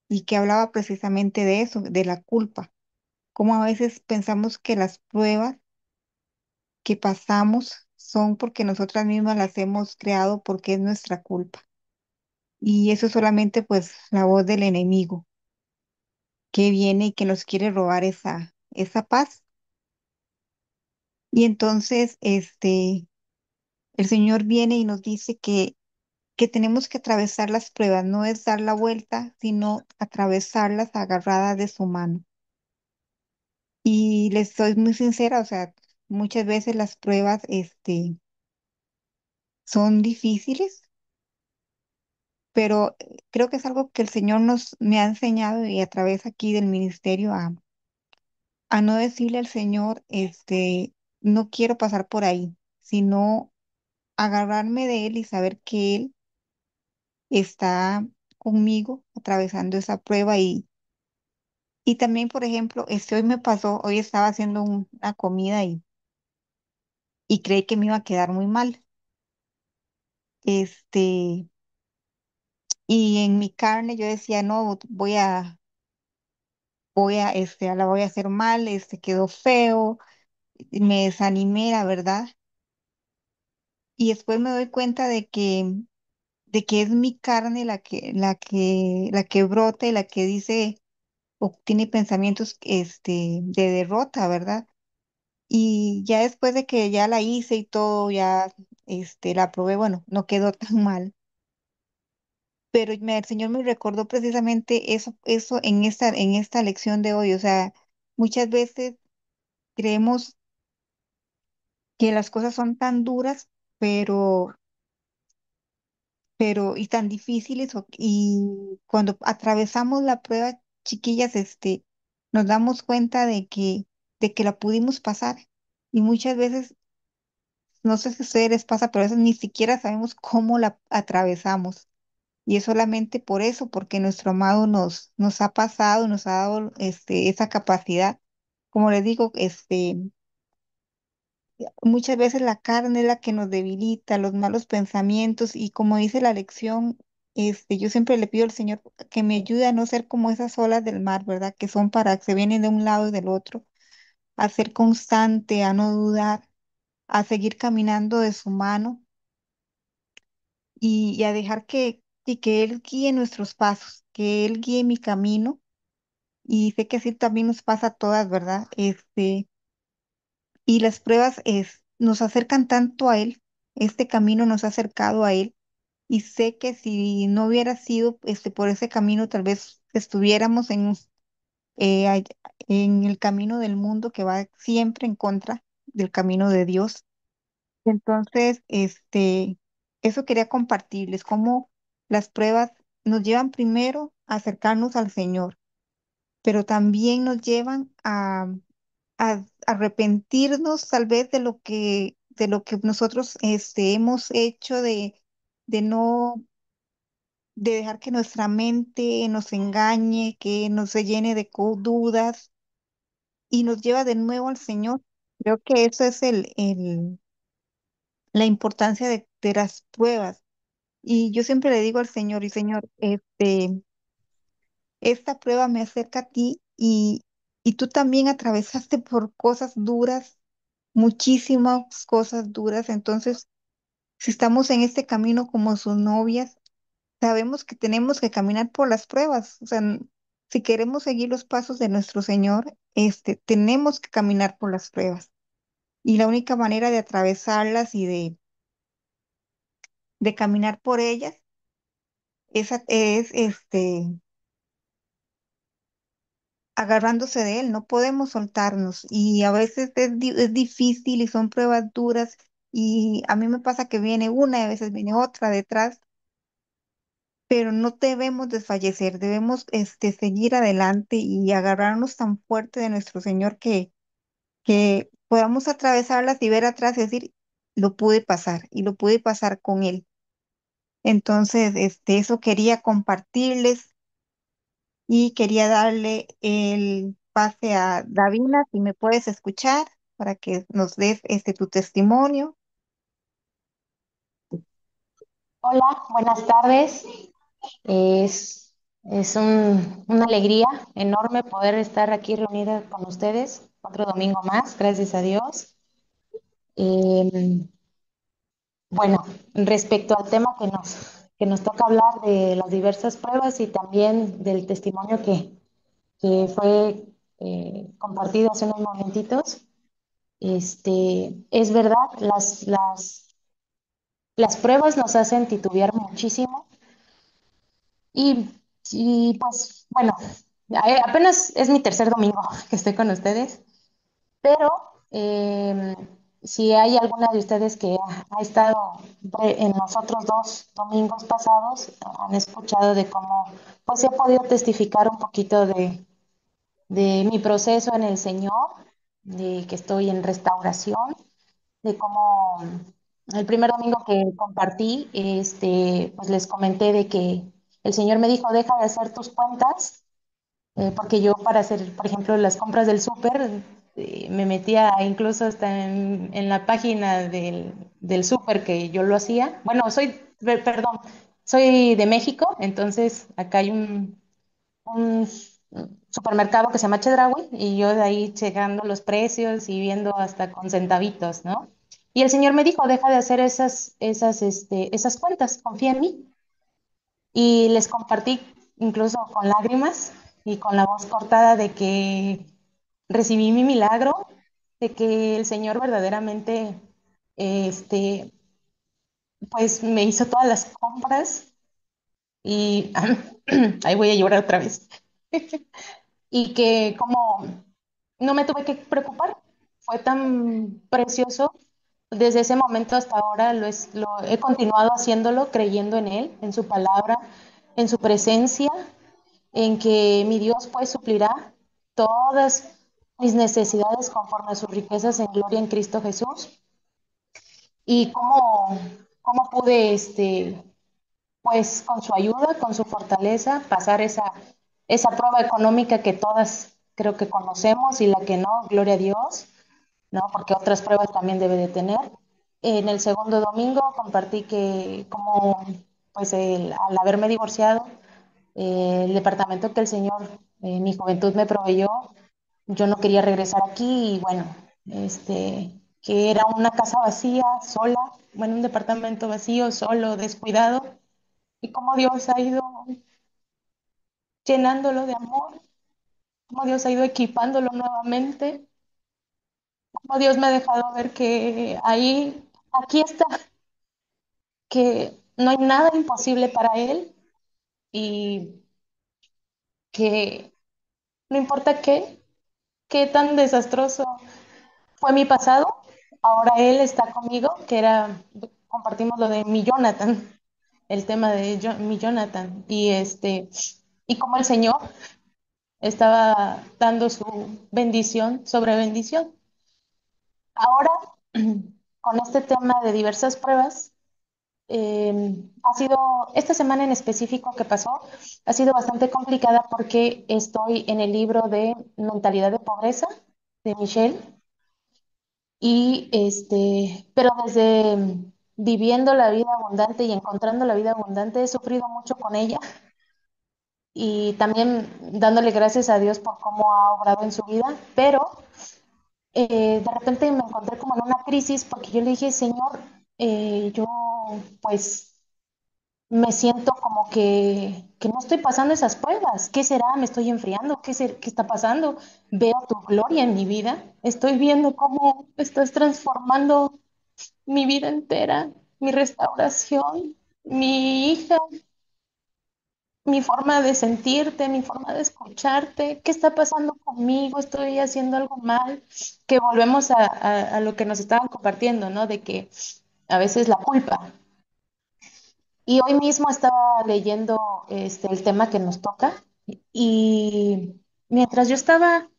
y que hablaba precisamente de eso, de la culpa, como a veces pensamos que las pruebas que pasamos son porque nosotras mismas las hemos creado porque es nuestra culpa. Y eso es solamente pues la voz del enemigo que viene y que nos quiere robar esa paz. Y entonces, el Señor viene y nos dice que tenemos que atravesar las pruebas, no es dar la vuelta, sino atravesarlas agarradas de su mano. Y les soy muy sincera, o sea, muchas veces las pruebas, son difíciles, pero creo que es algo que el Señor me ha enseñado y a través aquí del ministerio a no decirle al Señor, no quiero pasar por ahí, sino agarrarme de Él y saber que Él está conmigo atravesando esa prueba y también, por ejemplo, hoy me pasó, hoy estaba haciendo una comida y creí que me iba a quedar muy mal. Este, y en mi carne yo decía, no, la voy a hacer mal, quedó feo, me desanimé, la verdad. Y después me doy cuenta de que es mi carne la que brota y la que dice o tiene pensamientos, de derrota, ¿verdad? Y ya después de que ya la hice y todo, ya, la probé, bueno, no quedó tan mal. Pero el Señor me recordó precisamente eso en esta lección de hoy. O sea, muchas veces creemos que las cosas son tan duras, pero, y tan difíciles, y cuando atravesamos la prueba, chiquillas, nos damos cuenta de que la pudimos pasar. Y muchas veces, no sé si a ustedes les pasa, pero a veces ni siquiera sabemos cómo la atravesamos. Y es solamente por eso, porque nuestro amado nos ha pasado, nos ha dado, esa capacidad. Como les digo, muchas veces la carne es la que nos debilita, los malos pensamientos, y como dice la lección, yo siempre le pido al Señor que me ayude a no ser como esas olas del mar, ¿verdad? Que son se vienen de un lado y del otro, a ser constante, a no dudar, a seguir caminando de su mano y a dejar que Él guíe nuestros pasos, que Él guíe mi camino. Y sé que así también nos pasa a todas, ¿verdad? Y las pruebas nos acercan tanto a Él, este camino nos ha acercado a Él, y sé que si no hubiera sido, por ese camino, tal vez estuviéramos en el camino del mundo que va siempre en contra del camino de Dios. Entonces, eso quería compartirles, cómo las pruebas nos llevan primero a acercarnos al Señor, pero también nos llevan a arrepentirnos tal vez de lo que nosotros, hemos hecho, de no, de dejar que nuestra mente nos engañe, que nos se llene de dudas y nos lleva de nuevo al Señor. Creo que eso es la importancia de las pruebas. Y yo siempre le digo al Señor, y Señor, esta prueba me acerca a ti y tú también atravesaste por cosas duras, muchísimas cosas duras. Entonces, si estamos en este camino como sus novias, sabemos que tenemos que caminar por las pruebas. O sea, si queremos seguir los pasos de nuestro Señor, tenemos que caminar por las pruebas. Y la única manera de atravesarlas y de caminar por ellas es agarrándose de Él. No podemos soltarnos. Y a veces es difícil y son pruebas duras. Y a mí me pasa que viene una y a veces viene otra detrás, pero no debemos desfallecer, debemos, seguir adelante y agarrarnos tan fuerte de nuestro Señor que podamos atravesarlas y ver atrás y decir, lo pude pasar y lo pude pasar con Él. Entonces, eso quería compartirles y quería darle el pase a Davina, si me puedes escuchar, para que nos des tu testimonio. Hola, buenas tardes. Una alegría enorme poder estar aquí reunida con ustedes otro domingo más, gracias a Dios. Eh, bueno, respecto al tema que nos toca hablar de las diversas pruebas y también del testimonio que fue compartido hace unos momentitos, es verdad, las pruebas nos hacen titubear muchísimo. Y, y pues bueno, apenas es mi tercer domingo que estoy con ustedes, pero eh, si hay alguna de ustedes que ha estado en los otros dos domingos pasados, han escuchado de cómo pues he podido testificar un poquito de mi proceso en el Señor, de que estoy en restauración, de cómo el primer domingo que compartí, pues les comenté de que el Señor me dijo, deja de hacer tus cuentas, porque yo para hacer, por ejemplo, las compras del súper, me metía incluso hasta en la página del súper que yo lo hacía. Bueno, perdón, soy de México, entonces acá hay un supermercado que se llama Chedraui y yo de ahí checando los precios y viendo hasta con centavitos, ¿no? Y el señor me dijo, deja de hacer esas cuentas, confía en mí. Y les compartí incluso con lágrimas y con la voz cortada de que recibí mi milagro, de que el Señor verdaderamente, este, pues me hizo todas las compras y ahí voy a llorar otra vez. Y que como no me tuve que preocupar, fue tan precioso. Desde ese momento hasta ahora lo he continuado haciéndolo, creyendo en Él, en su palabra, en su presencia, en que mi Dios pues suplirá todas mis necesidades conforme a sus riquezas en gloria en Cristo Jesús. Y cómo pude pues con su ayuda, con su fortaleza, pasar esa prueba económica que todas creo que conocemos y la que no, gloria a Dios, ¿no? Porque otras pruebas también debe de tener. En el segundo domingo compartí que como, pues al haberme divorciado, el departamento que el Señor en mi juventud me proveyó, yo no quería regresar aquí y bueno, que era una casa vacía, sola, bueno, un departamento vacío, solo, descuidado y cómo Dios ha ido llenándolo de amor, cómo Dios ha ido equipándolo nuevamente, cómo Dios me ha dejado ver que aquí está, que no hay nada imposible para Él y que no importa qué tan desastroso fue mi pasado, ahora Él está conmigo, compartimos lo de mi Jonathan, el tema de mi Jonathan, y como el Señor estaba dando su bendición sobre bendición. Ahora, con este tema de diversas pruebas, esta semana en específico que pasó, ha sido bastante complicada porque estoy en el libro de Mentalidad de Pobreza de Michelle pero desde viviendo la vida abundante y encontrando la vida abundante, he sufrido mucho con ella y también dándole gracias a Dios por cómo ha obrado en su vida, pero de repente me encontré como en una crisis porque yo le dije, Señor, yo pues me siento como que no estoy pasando esas pruebas. ¿Qué será? ¿Me estoy enfriando? ¿Qué está pasando? Veo tu gloria en mi vida. Estoy viendo cómo estás transformando mi vida entera, mi restauración, mi hija, mi forma de sentirte, mi forma de escucharte. ¿Qué está pasando conmigo? ¿Estoy haciendo algo mal? Que volvemos a lo que nos estaban compartiendo, ¿no? De que a veces la culpa. Y hoy mismo estaba leyendo el tema que nos toca y mientras yo estaba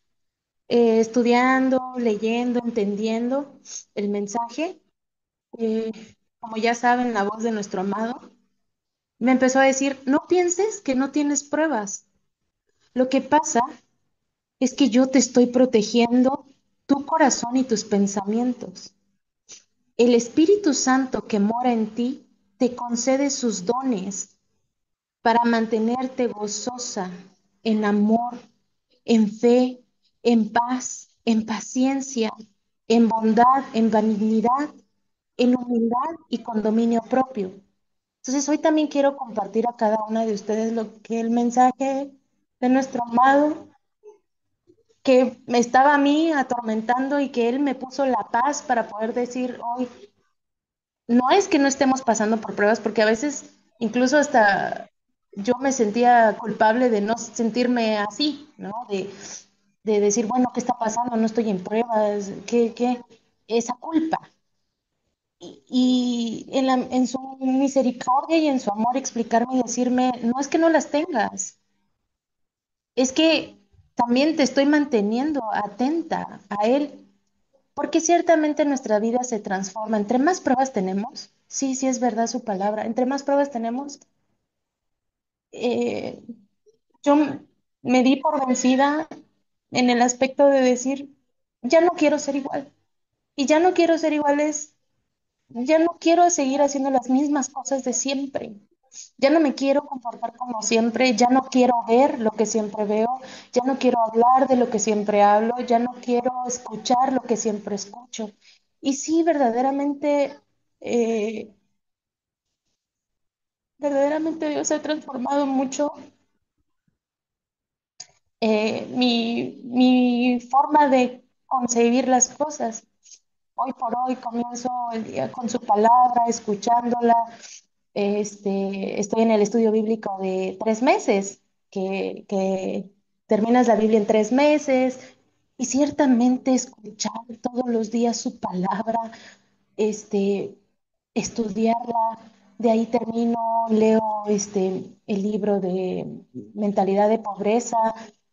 estudiando, leyendo, entendiendo el mensaje, eh, como ya saben, la voz de nuestro amado, me empezó a decir, no pienses que no tienes pruebas. Lo que pasa es que yo te estoy protegiendo tu corazón y tus pensamientos. El Espíritu Santo que mora en ti te concede sus dones para mantenerte gozosa en amor, en fe, en paz, en paciencia, en bondad, en benignidad, en humildad y con dominio propio. Entonces, hoy también quiero compartir a cada una de ustedes lo que el mensaje de nuestro amado, que me estaba a mí atormentando y que él me puso la paz para poder decir hoy, no es que no estemos pasando por pruebas, porque a veces incluso hasta yo me sentía culpable de no sentirme así, ¿no? De decir, bueno, ¿qué está pasando? No estoy en pruebas, ¿qué? Esa culpa. Y en su misericordia y en su amor explicarme y decirme, no es que no las tengas, es que también te estoy manteniendo atenta a Él, porque ciertamente nuestra vida se transforma. Entre más pruebas tenemos, sí, sí es verdad su palabra, entre más pruebas tenemos, eh, yo me di por vencida en el aspecto de decir, ya no quiero ser igual. Y ya no quiero ser iguales, ya no quiero seguir haciendo las mismas cosas de siempre. Ya no me quiero comportar como siempre, ya no quiero ver lo que siempre veo, ya no quiero hablar de lo que siempre hablo, ya no quiero escuchar lo que siempre escucho. Y sí, eh, verdaderamente Dios ha transformado mucho mi forma de concebir las cosas. Hoy por hoy comienzo el día con su palabra, escuchándola. Estoy en el estudio bíblico de 3 meses, que terminas la Biblia en 3 meses, y ciertamente escuchar todos los días su palabra, este, estudiarla. De ahí termino, leo el libro de Mentalidad de Pobreza.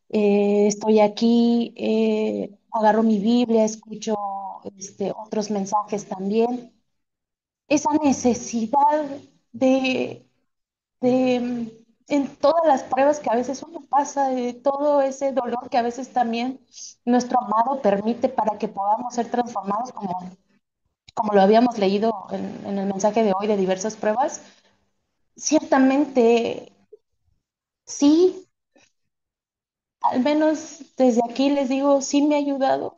Estoy aquí, agarro mi Biblia, escucho otros mensajes también. Esa necesidad de, en todas las pruebas que a veces uno pasa, de todo ese dolor que a veces también nuestro amado permite para que podamos ser transformados como lo habíamos leído en el mensaje de hoy de diversas pruebas, ciertamente sí, al menos desde aquí les digo, sí me ha ayudado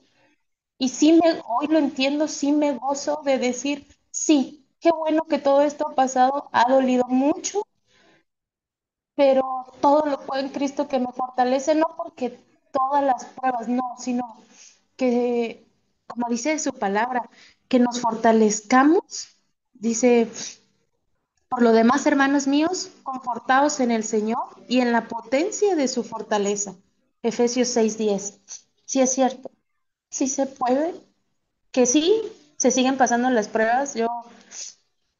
y hoy lo entiendo, sí me gozo de decir, sí, qué bueno que todo esto ha pasado, ha dolido mucho, pero todo lo puedo en Cristo que me fortalece, no porque todas las pruebas, no, sino que, como dice su palabra, que nos fortalezcamos, dice. Por lo demás, hermanos míos, confortaos en el Señor y en la potencia de su fortaleza. Efesios 6:10. Sí es cierto, sí se puede, que sí, se siguen pasando las pruebas. Yo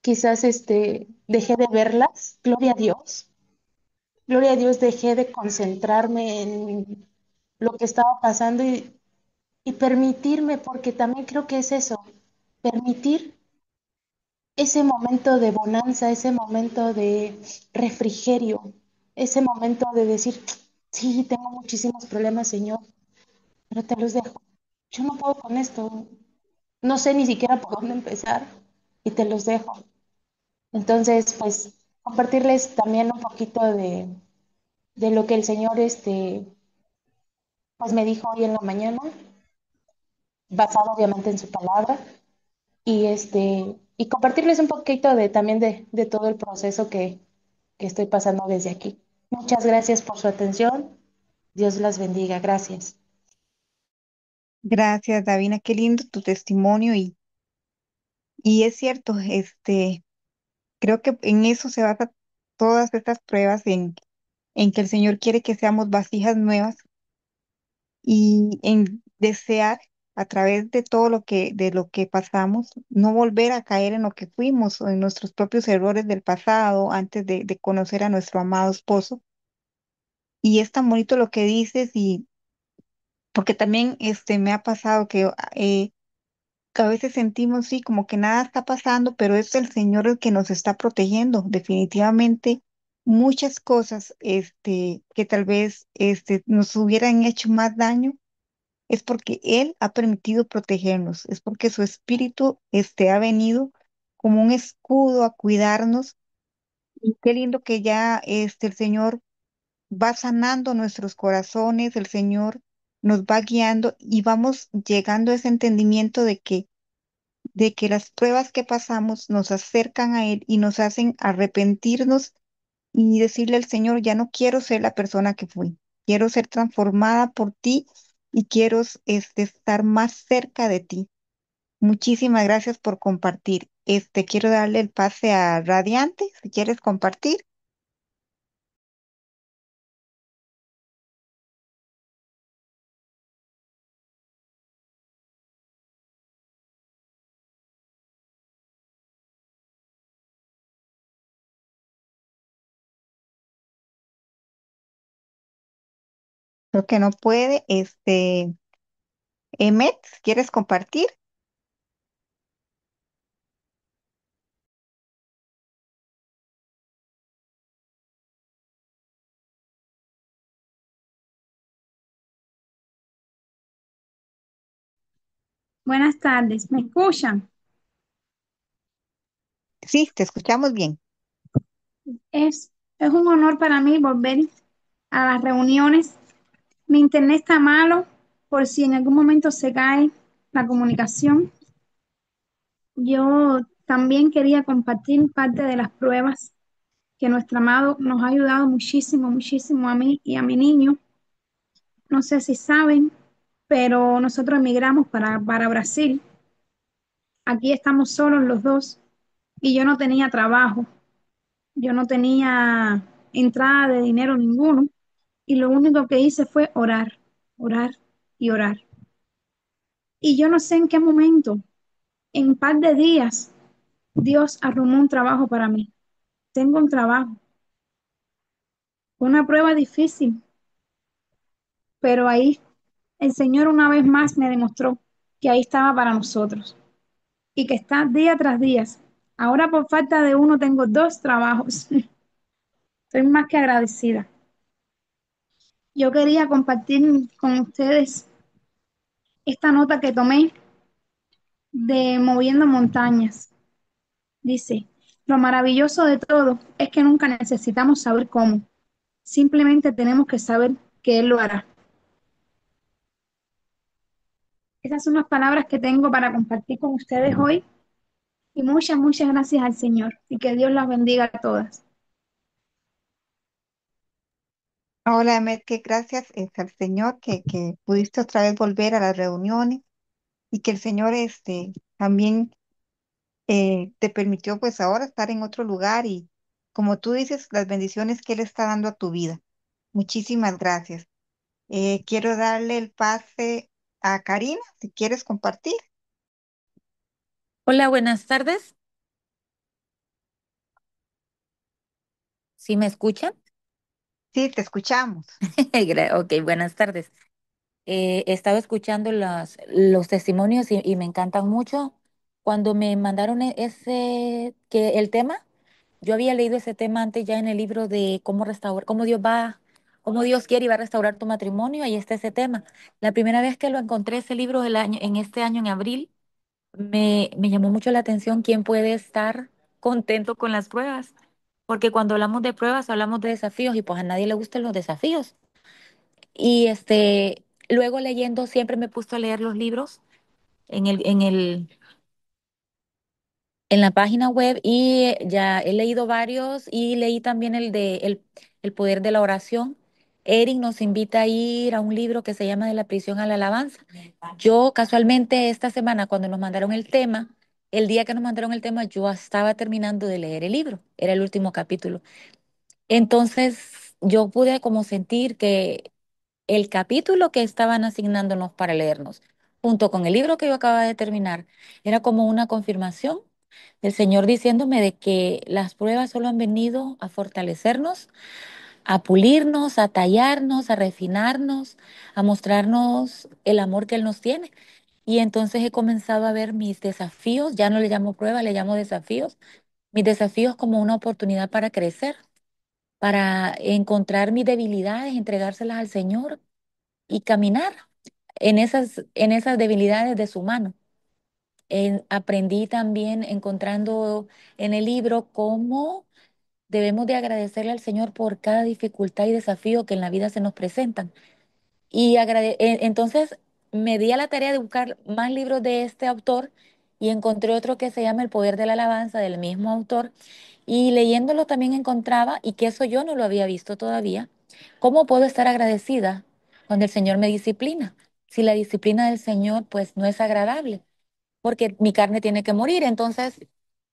quizás dejé de verlas, gloria a Dios, dejé de concentrarme en lo que estaba pasando y permitirme, porque también creo que es eso, permitir ese momento de bonanza, ese momento de refrigerio, ese momento de decir, sí, tengo muchísimos problemas, Señor, pero te los dejo. Yo no puedo con esto, no sé ni siquiera por dónde empezar y te los dejo. Entonces, pues, compartirles también un poquito de lo que el Señor, pues me dijo hoy en la mañana, basado obviamente en su palabra, y compartirles un poquito también de todo el proceso que estoy pasando desde aquí. Muchas gracias por su atención. Dios las bendiga. Gracias. Gracias, Davina, qué lindo tu testimonio y es cierto, creo que en eso se basa todas estas pruebas, en que el Señor quiere que seamos vasijas nuevas y en desear a través de todo de lo que pasamos, no volver a caer en lo que fuimos o en nuestros propios errores del pasado antes de conocer a nuestro amado esposo. Y es tan bonito lo que dices y porque también me ha pasado que a veces sentimos, sí, como que nada está pasando, pero es el Señor el que nos está protegiendo. Definitivamente, muchas cosas que tal vez nos hubieran hecho más daño es porque Él ha permitido protegernos, es porque su espíritu ha venido como un escudo a cuidarnos. Y qué lindo que ya el Señor va sanando nuestros corazones, el Señor nos va guiando y vamos llegando a ese entendimiento de que las pruebas que pasamos nos acercan a Él y nos hacen arrepentirnos y decirle al Señor, ya no quiero ser la persona que fui, quiero ser transformada por ti y quiero estar más cerca de ti. Muchísimas gracias por compartir. Quiero darle el pase a Radiante, si quieres compartir. Creo que no puede. Emet, ¿quieres compartir? Buenas tardes, ¿me escuchan? Sí, te escuchamos bien. Es un honor para mí volver a las reuniones. Mi internet está malo, por si en algún momento se cae la comunicación. Yo también quería compartir parte de las pruebas que nuestro amado nos ha ayudado muchísimo, muchísimo a mí y a mi niño. No sé si saben, pero nosotros emigramos para Brasil. Aquí estamos solos los dos y yo no tenía trabajo. Yo no tenía entrada de dinero ninguno y lo único que hice fue orar, orar y orar. Y yo no sé en qué momento, en un par de días, Dios arrumó un trabajo para mí. Tengo un trabajo. Fue una prueba difícil, pero ahí el Señor una vez más me demostró que ahí estaba para nosotros y que está día tras día. Ahora por falta de uno tengo dos trabajos. Estoy más que agradecida. Yo quería compartir con ustedes esta nota que tomé de Moviendo Montañas. Dice, lo maravilloso de todo es que nunca necesitamos saber cómo, simplemente tenemos que saber que Él lo hará. Esas son las palabras que tengo para compartir con ustedes hoy y muchas, muchas gracias al Señor y que Dios las bendiga a todas. Hola, Emet, que gracias al Señor que pudiste otra vez volver a las reuniones y que el Señor también te permitió pues ahora estar en otro lugar y como tú dices, las bendiciones que Él está dando a tu vida. Muchísimas gracias. Quiero darle el pase a Karina, si quieres compartir. Hola, buenas tardes. ¿Sí me escuchan? Sí, te escuchamos. Ok, buenas tardes. He estado escuchando los testimonios y me encantan mucho. Cuando me mandaron el tema, yo había leído ese tema antes ya en el libro de cómo restaurar, cómo Dios quiere y va a restaurar tu matrimonio. Ahí está ese tema. La primera vez que lo encontré, ese libro en este año, en abril, me llamó mucho la atención quién puede estar contento con las pruebas, porque cuando hablamos de pruebas hablamos de desafíos y pues a nadie le gustan los desafíos. Y luego leyendo, siempre me he puesto a leer los libros en en la página web y ya he leído varios y leí también el poder de la oración. Eric nos invita a ir a un libro que se llama De la prisión a la alabanza. Yo casualmente esta semana cuando nos mandaron el tema, el día que nos mandaron el tema, yo estaba terminando de leer el libro, era el último capítulo. Entonces yo pude como sentir que el capítulo que estaban asignándonos para leernos, junto con el libro que yo acababa de terminar, era como una confirmación del Señor diciéndome de que las pruebas solo han venido a fortalecernos, a pulirnos, a tallarnos, a refinarnos, a mostrarnos el amor que Él nos tiene. Y entonces he comenzado a ver mis desafíos, ya no le llamo pruebas, le llamo desafíos, mis desafíos como una oportunidad para crecer, para encontrar mis debilidades, entregárselas al Señor y caminar en esas debilidades de su mano. aprendí también encontrando en el libro cómo debemos de agradecerle al Señor por cada dificultad y desafío que en la vida se nos presentan. Entonces me di a la tarea de buscar más libros de este autor y encontré otro que se llama El Poder de la Alabanza del mismo autor. Y leyéndolo también encontraba, y que eso yo no lo había visto todavía, cómo puedo estar agradecida cuando el Señor me disciplina. Si la disciplina del Señor pues no es agradable, porque mi carne tiene que morir. Entonces,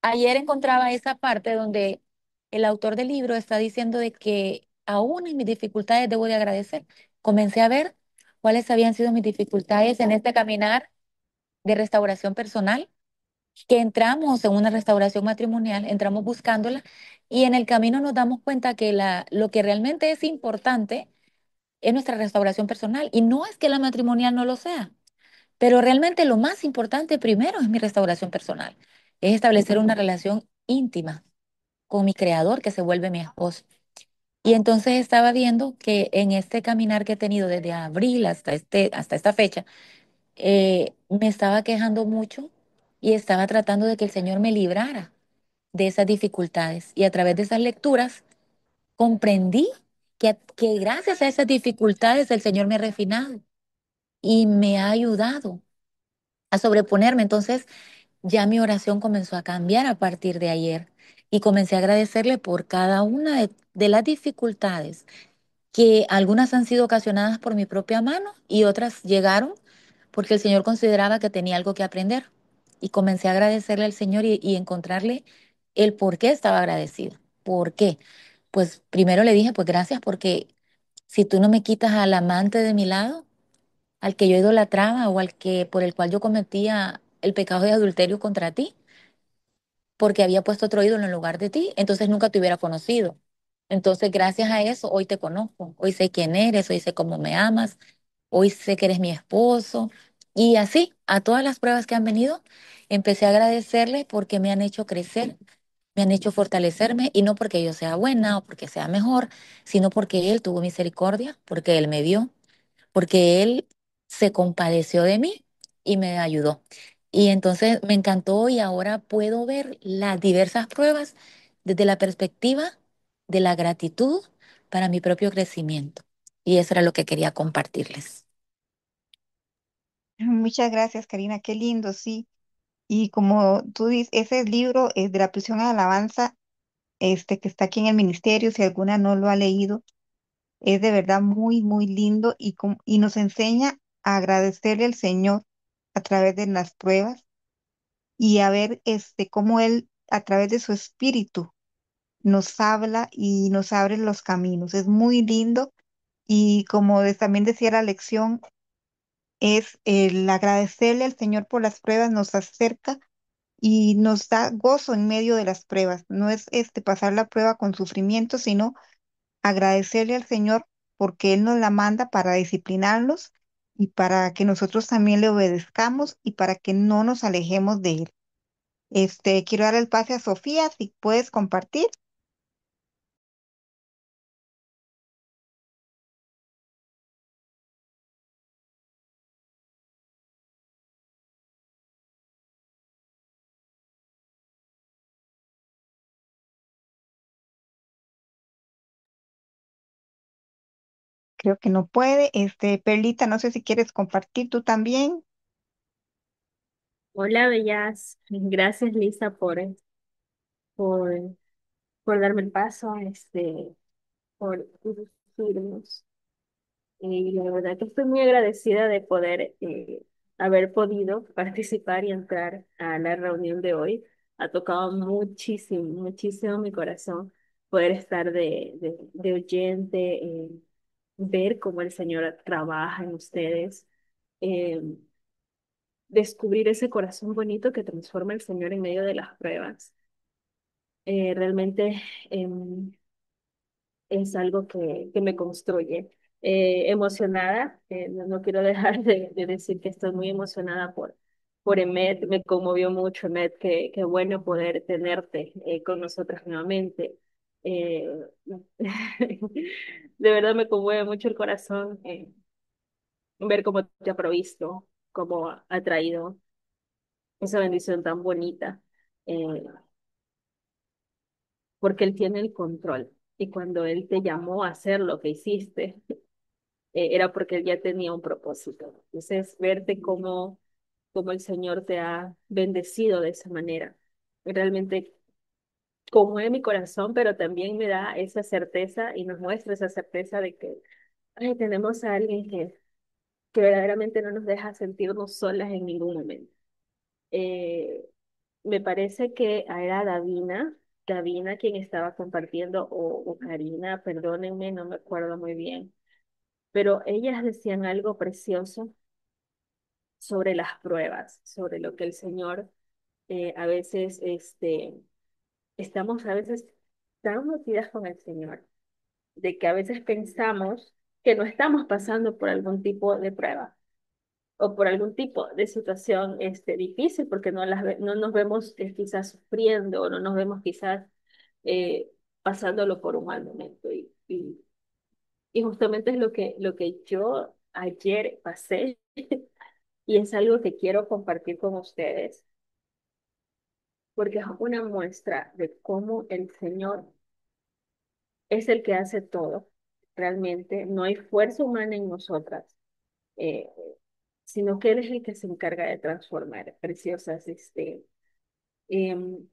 ayer encontraba esa parte donde el autor del libro está diciendo de que aún en mis dificultades debo de agradecer. Comencé a ver cuáles habían sido mis dificultades en este caminar de restauración personal, que entramos en una restauración matrimonial, entramos buscándola y en el camino nos damos cuenta que lo que realmente es importante es nuestra restauración personal y no es que la matrimonial no lo sea. Pero realmente lo más importante primero es mi restauración personal, es establecer una relación íntima con mi creador que se vuelve mi esposo. Y entonces estaba viendo que en este caminar que he tenido desde abril hasta esta fecha, me estaba quejando mucho y estaba tratando de que el Señor me librara de esas dificultades. Y a través de esas lecturas comprendí que gracias a esas dificultades el Señor me ha refinado y me ha ayudado a sobreponerme. Entonces, ya mi oración comenzó a cambiar a partir de ayer y comencé a agradecerle por cada una de las dificultades, que algunas han sido ocasionadas por mi propia mano y otras llegaron porque el Señor consideraba que tenía algo que aprender. Y comencé a agradecerle al Señor y encontrarle el por qué estaba agradecido. ¿Por qué? Pues primero le dije, pues gracias porque si tú no me quitas al amante de mi lado, al que yo idolatraba o al que por el cual yo cometía el pecado de adulterio contra ti, porque había puesto otro ídolo en lugar de ti, entonces nunca te hubiera conocido. Entonces, gracias a eso, hoy te conozco, hoy sé quién eres, hoy sé cómo me amas, hoy sé que eres mi esposo. Y así, a todas las pruebas que han venido, empecé a agradecerle porque me han hecho crecer, me han hecho fortalecerme, y no porque yo sea buena o porque sea mejor, sino porque Él tuvo misericordia, porque Él me vio, porque Él se compadeció de mí y me ayudó. Y entonces me encantó y ahora puedo ver las diversas pruebas desde la perspectiva de la gratitud para mi propio crecimiento. Y eso era lo que quería compartirles. Muchas gracias, Karina, qué lindo, sí. Y como tú dices, ese libro es de la prisión a la alabanza, que está aquí en el ministerio, si alguna no lo ha leído, es de verdad muy, muy lindo y nos enseña a agradecerle al Señor a través de las pruebas y a ver cómo Él, a través de su espíritu, nos habla y nos abre los caminos. Es muy lindo y como también decía la lección, es el agradecerle al Señor por las pruebas, nos acerca y nos da gozo en medio de las pruebas. No es pasar la prueba con sufrimiento, sino agradecerle al Señor porque Él nos la manda para disciplinarlos y para que nosotros también le obedezcamos y para que no nos alejemos de Él. Quiero dar el pase a Sofía, si puedes compartir. Creo que no puede. Perlita, no sé si quieres compartir tú también. Hola, bellas. Gracias, Lisa, por, por darme el paso, por instruirnos. Y la verdad que estoy muy agradecida de poder haber podido participar y entrar a la reunión de hoy. Ha tocado muchísimo, muchísimo mi corazón poder estar de oyente, ver cómo el Señor trabaja en ustedes, eh, descubrir ese corazón bonito que transforma el Señor en medio de las pruebas. Realmente es algo que me construye. Emocionada, no quiero dejar de decir que estoy muy emocionada por Emet, me conmovió mucho Emet, qué bueno poder tenerte con nosotras nuevamente. Eh, de verdad me conmueve mucho el corazón ver cómo te ha provisto, cómo ha traído. esa bendición tan bonita, eh, porque Él tiene el control. Y cuando Él te llamó a hacer lo que hiciste, era porque Él ya tenía un propósito. Entonces, verte cómo el Señor te ha bendecido de esa manera, realmente conmueve mi corazón, pero también me da esa certeza y nos muestra esa certeza de que ay, tenemos a alguien que verdaderamente no nos deja sentirnos solas en ningún momento. Eh, Me parece que era Davina quien estaba compartiendo, o Karina, perdónenme, no me acuerdo muy bien, pero ellas decían algo precioso sobre las pruebas, sobre lo que el Señor a veces, estamos a veces tan metidas con el Señor, de que a veces pensamos que no estamos pasando por algún tipo de prueba o por algún tipo de situación difícil, porque no nos vemos quizás sufriendo o no nos vemos quizás eh, pasándolo por un mal momento. Y justamente es lo que yo ayer pasé y es algo que quiero compartir con ustedes, porque es una muestra de cómo el Señor es el que hace todo. Realmente no hay fuerza humana en nosotras, eh, sino que Él es el que se encarga de transformar. Preciosas, em,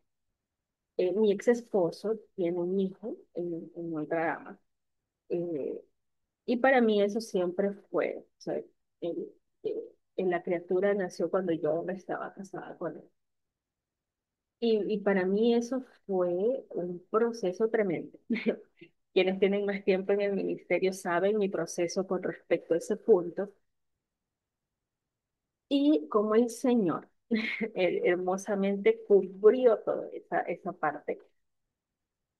mi ex esposo tiene un hijo en otra dama, eh, y para mí eso siempre fue, o sea, él, eh, la criatura nació cuando yo no estaba casada con él. Y para mí eso fue un proceso tremendo. Quienes tienen más tiempo en el ministerio saben mi proceso con respecto a ese punto y cómo el Señor hermosamente cubrió toda esa parte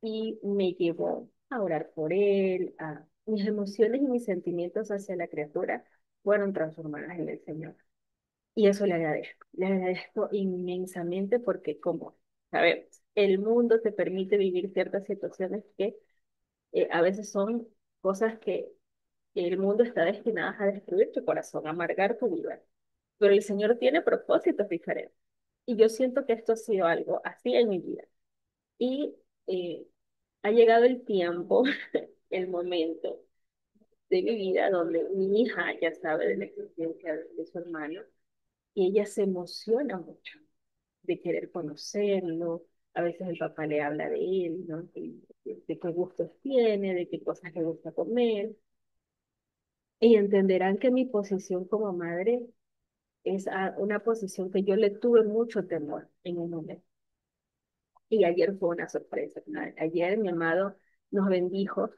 y me llevó a orar por él, mis emociones y mis sentimientos hacia la criatura fueron transformadas en el Señor. Y eso le agradezco inmensamente porque como sabemos, el mundo te permite vivir ciertas situaciones que a veces son cosas que el mundo está destinado a destruir tu corazón, a amargar tu vida. Pero el Señor tiene propósitos diferentes. Y yo siento que esto ha sido algo así en mi vida. Y eh, ha llegado el tiempo, el momento de mi vida donde mi hija ya sabe de la existencia de su hermano y ella se emociona mucho de querer conocerlo. A veces el papá le habla de él, ¿no? De qué gustos tiene, de qué cosas le gusta comer. Y entenderán que mi posición como madre es una posición que yo le tuve mucho temor en un momento. Y ayer fue una sorpresa. ¿No? Ayer mi amado nos bendijo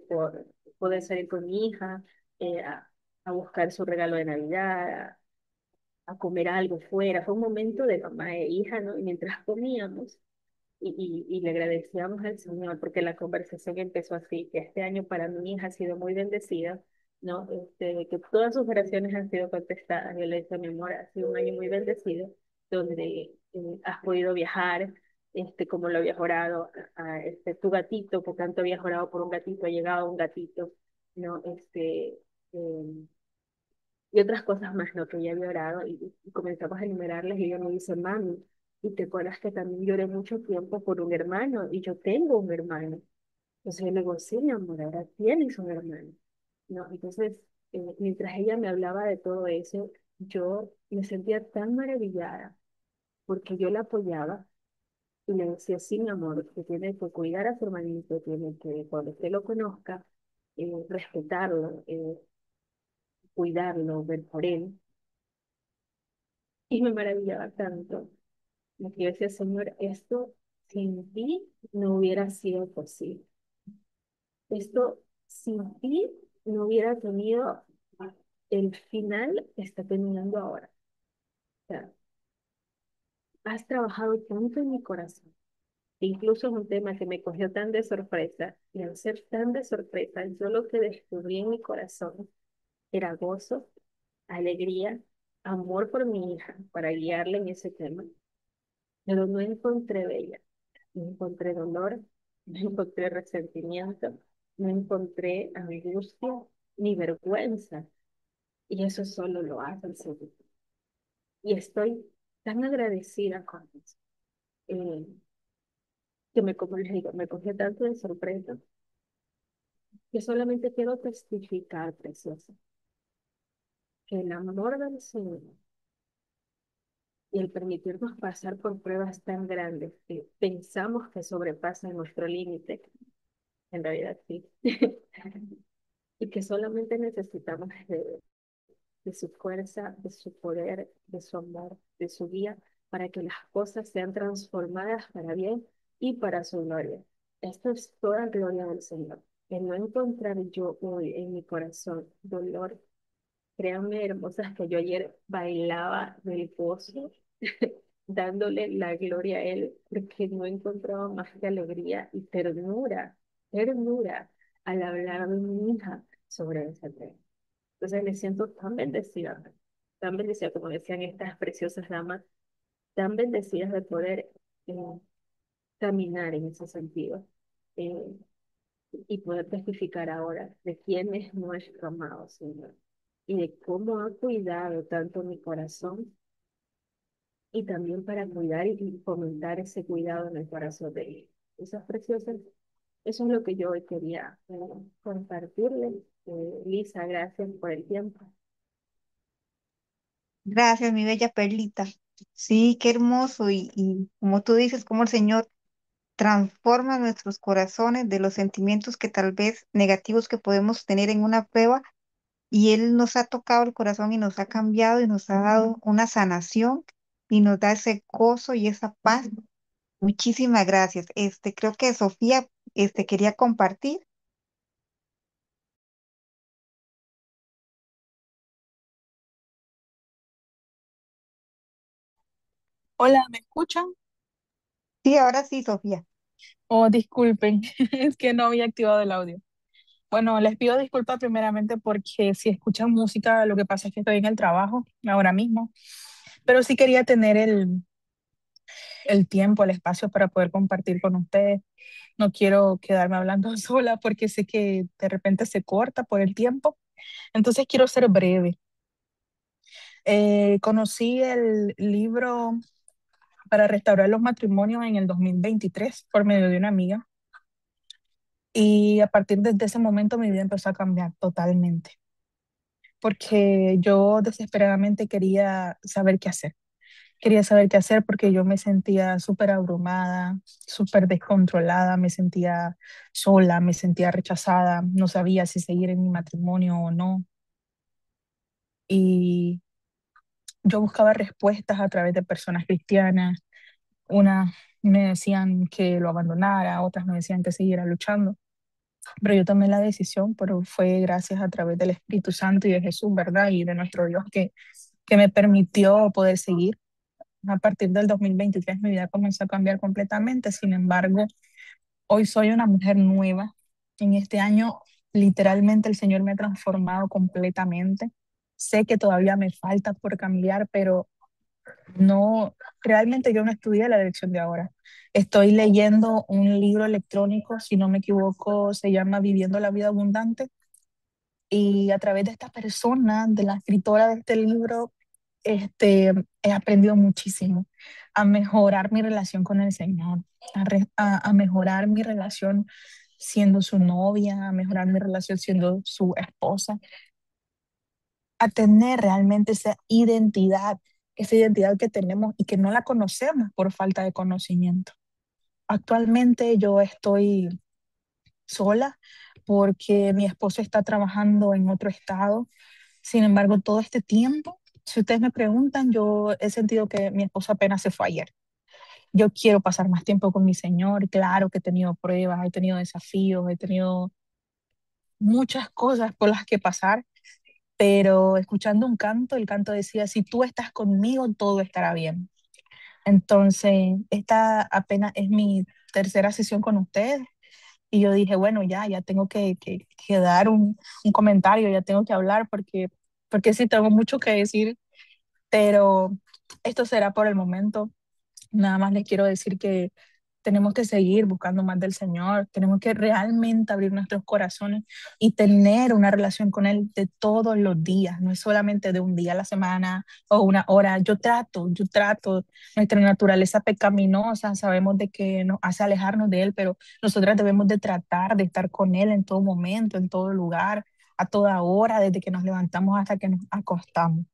por poder salir con mi hija, eh, a, a buscar su regalo de Navidad, a comer algo fuera. Fue un momento de mamá e hija, ¿no? Y mientras comíamos, y le agradecíamos al Señor porque la conversación empezó así, que este año para mi hija ha sido muy bendecida, ¿no? Que todas sus oraciones han sido contestadas. Yo le decía, mi amor, ha sido un año muy bendecido, donde has podido viajar, como lo habías orado, tu gatito, por tanto habías orado por un gatito, ha llegado un gatito, ¿no? Eh, y otras cosas más, ¿no? Que ella había orado y comenzamos a enumerarlas y ella me dice, mami, y te acuerdas que también lloré mucho tiempo por un hermano y yo tengo un hermano. Entonces yo le digo, sí, mi amor, ahora tienes un hermano, ¿no? Entonces, mientras ella me hablaba de todo eso, yo me sentía tan maravillada porque yo la apoyaba y le decía, sí, mi amor, usted tiene que cuidar a su hermanito, tiene que, cuando usted lo conozca, respetarlo, cuidarlo, ver por él. Y me maravillaba tanto. Lo que yo decía, Señor, esto sin ti no hubiera sido posible. Esto sin ti no hubiera tenido el final que está teniendo ahora. O sea, has trabajado tanto en mi corazón. Incluso es un tema que me cogió tan de sorpresa. Y al ser tan de sorpresa, yo lo que descubrí en mi corazón era gozo, alegría, amor por mi hija para guiarle en ese tema. Pero no encontré bella. No encontré dolor, no encontré resentimiento, no encontré angustia ni vergüenza. Y eso solo lo hace el Señor. Y estoy tan agradecida con eso, eh, que como les digo, me cogió tanto de sorpresa que solamente quiero testificar, preciosa, que el amor del Señor y el permitirnos pasar por pruebas tan grandes que pensamos que sobrepasan nuestro límite, en realidad sí, y que solamente necesitamos de su fuerza, de su poder, de su amor, de su guía, para que las cosas sean transformadas para bien y para su gloria. Esto es toda gloria del Señor. El no encontrar yo hoy en mi corazón dolor. Créanme, hermosas, que yo ayer bailaba del gozo, dándole la gloria a Él, porque no encontraba más que alegría y ternura, ternura, al hablar de mi hija sobre ese tema. Entonces me siento tan bendecida, como decían estas preciosas damas, tan bendecidas de poder eh, caminar en ese sentido. eh, y poder testificar ahora de quién es nuestro amado Señor y de cómo ha cuidado tanto mi corazón y también para cuidar y fomentar ese cuidado en el corazón de él. Esas preciosas, eso es lo que yo hoy quería compartirles. Lisa, gracias por el tiempo. Gracias, mi bella Perlita. Sí, qué hermoso. Y como tú dices, cómo el Señor transforma nuestros corazones de los sentimientos que tal vez negativos que podemos tener en una prueba. Y Él nos ha tocado el corazón y nos ha cambiado y nos ha dado una sanación y nos da ese gozo y esa paz. Muchísimas gracias. Creo que Sofía, quería compartir. Hola, ¿me escuchan? Sí, ahora sí, Sofía. Oh, disculpen, es que no había activado el audio. Bueno, les pido disculpas primeramente porque si escuchan música, lo que pasa es que estoy en el trabajo ahora mismo, pero sí quería tener el tiempo, el espacio para poder compartir con ustedes. No quiero quedarme hablando sola porque sé que de repente se corta por el tiempo, entonces quiero ser breve. Conocí el libro para restaurar los matrimonios en el 2023 por medio de una amiga. Y a partir de ese momento mi vida empezó a cambiar totalmente, porque yo desesperadamente quería saber qué hacer. Quería saber qué hacer porque yo me sentía súper abrumada, súper descontrolada, me sentía sola, me sentía rechazada, no sabía si seguir en mi matrimonio o no. Y yo buscaba respuestas a través de personas cristianas. Unas me decían que lo abandonara, otras me decían que siguiera luchando. Pero yo tomé la decisión, pero fue gracias a través del Espíritu Santo y de Jesús, ¿verdad? Y de nuestro Dios que me permitió poder seguir. A partir del 2023 mi vida comenzó a cambiar completamente. Sin embargo, hoy soy una mujer nueva. En este año, literalmente, el Señor me ha transformado completamente. Sé que todavía me falta por cambiar, pero no, realmente yo no estudié la dirección de ahora. Estoy leyendo un libro electrónico, si no me equivoco, se llama Viviendo la vida abundante. Y a través de esta persona, de la escritora de este libro, he aprendido muchísimo a mejorar mi relación con el Señor, a mejorar mi relación siendo su novia, a mejorar mi relación siendo su esposa, a tener realmente esa identidad que tenemos y que no la conocemos por falta de conocimiento. Actualmente yo estoy sola porque mi esposo está trabajando en otro estado. Sin embargo, todo este tiempo, si ustedes me preguntan, yo he sentido que mi esposo apenas se fue ayer. Yo quiero pasar más tiempo con mi Señor. Claro que he tenido pruebas, he tenido desafíos, he tenido muchas cosas por las que pasar, pero escuchando un canto, el canto decía, si tú estás conmigo, todo estará bien. Entonces, esta apenas es mi tercera sesión con ustedes y yo dije, bueno, ya tengo que dar un comentario, ya tengo que hablar porque sí tengo mucho que decir, pero esto será por el momento. Nada más les quiero decir que tenemos que seguir buscando más del Señor, tenemos que realmente abrir nuestros corazones y tener una relación con Él de todos los días, no es solamente de un día a la semana o una hora. Yo trato, nuestra naturaleza pecaminosa, sabemos de que nos hace alejarnos de Él, pero nosotras debemos de tratar de estar con Él en todo momento, en todo lugar, a toda hora, desde que nos levantamos hasta que nos acostamos.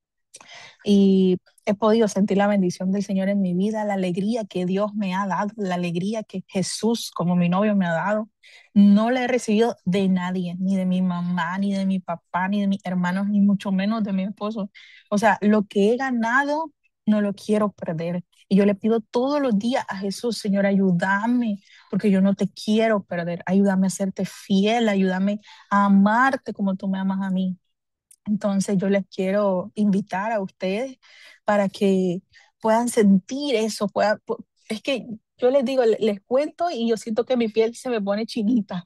Y he podido sentir la bendición del Señor en mi vida, la alegría que Dios me ha dado, la alegría que Jesús como mi novio me ha dado. No la he recibido de nadie, ni de mi mamá, ni de mi papá, ni de mis hermanos, ni mucho menos de mi esposo. O sea, lo que he ganado no lo quiero perder. Y yo le pido todos los días a Jesús: Señor, ayúdame, porque yo no te quiero perder. Ayúdame a serte fiel, ayúdame a amarte como tú me amas a mí. Entonces yo les quiero invitar a ustedes para que puedan sentir eso, es que yo les digo, les cuento y yo siento que mi piel se me pone chinita,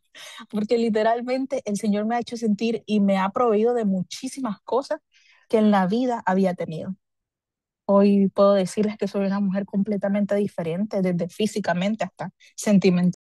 porque literalmente el Señor me ha hecho sentir y me ha proveído de muchísimas cosas que en la vida había tenido. Hoy puedo decirles que soy una mujer completamente diferente, desde físicamente hasta sentimentalmente.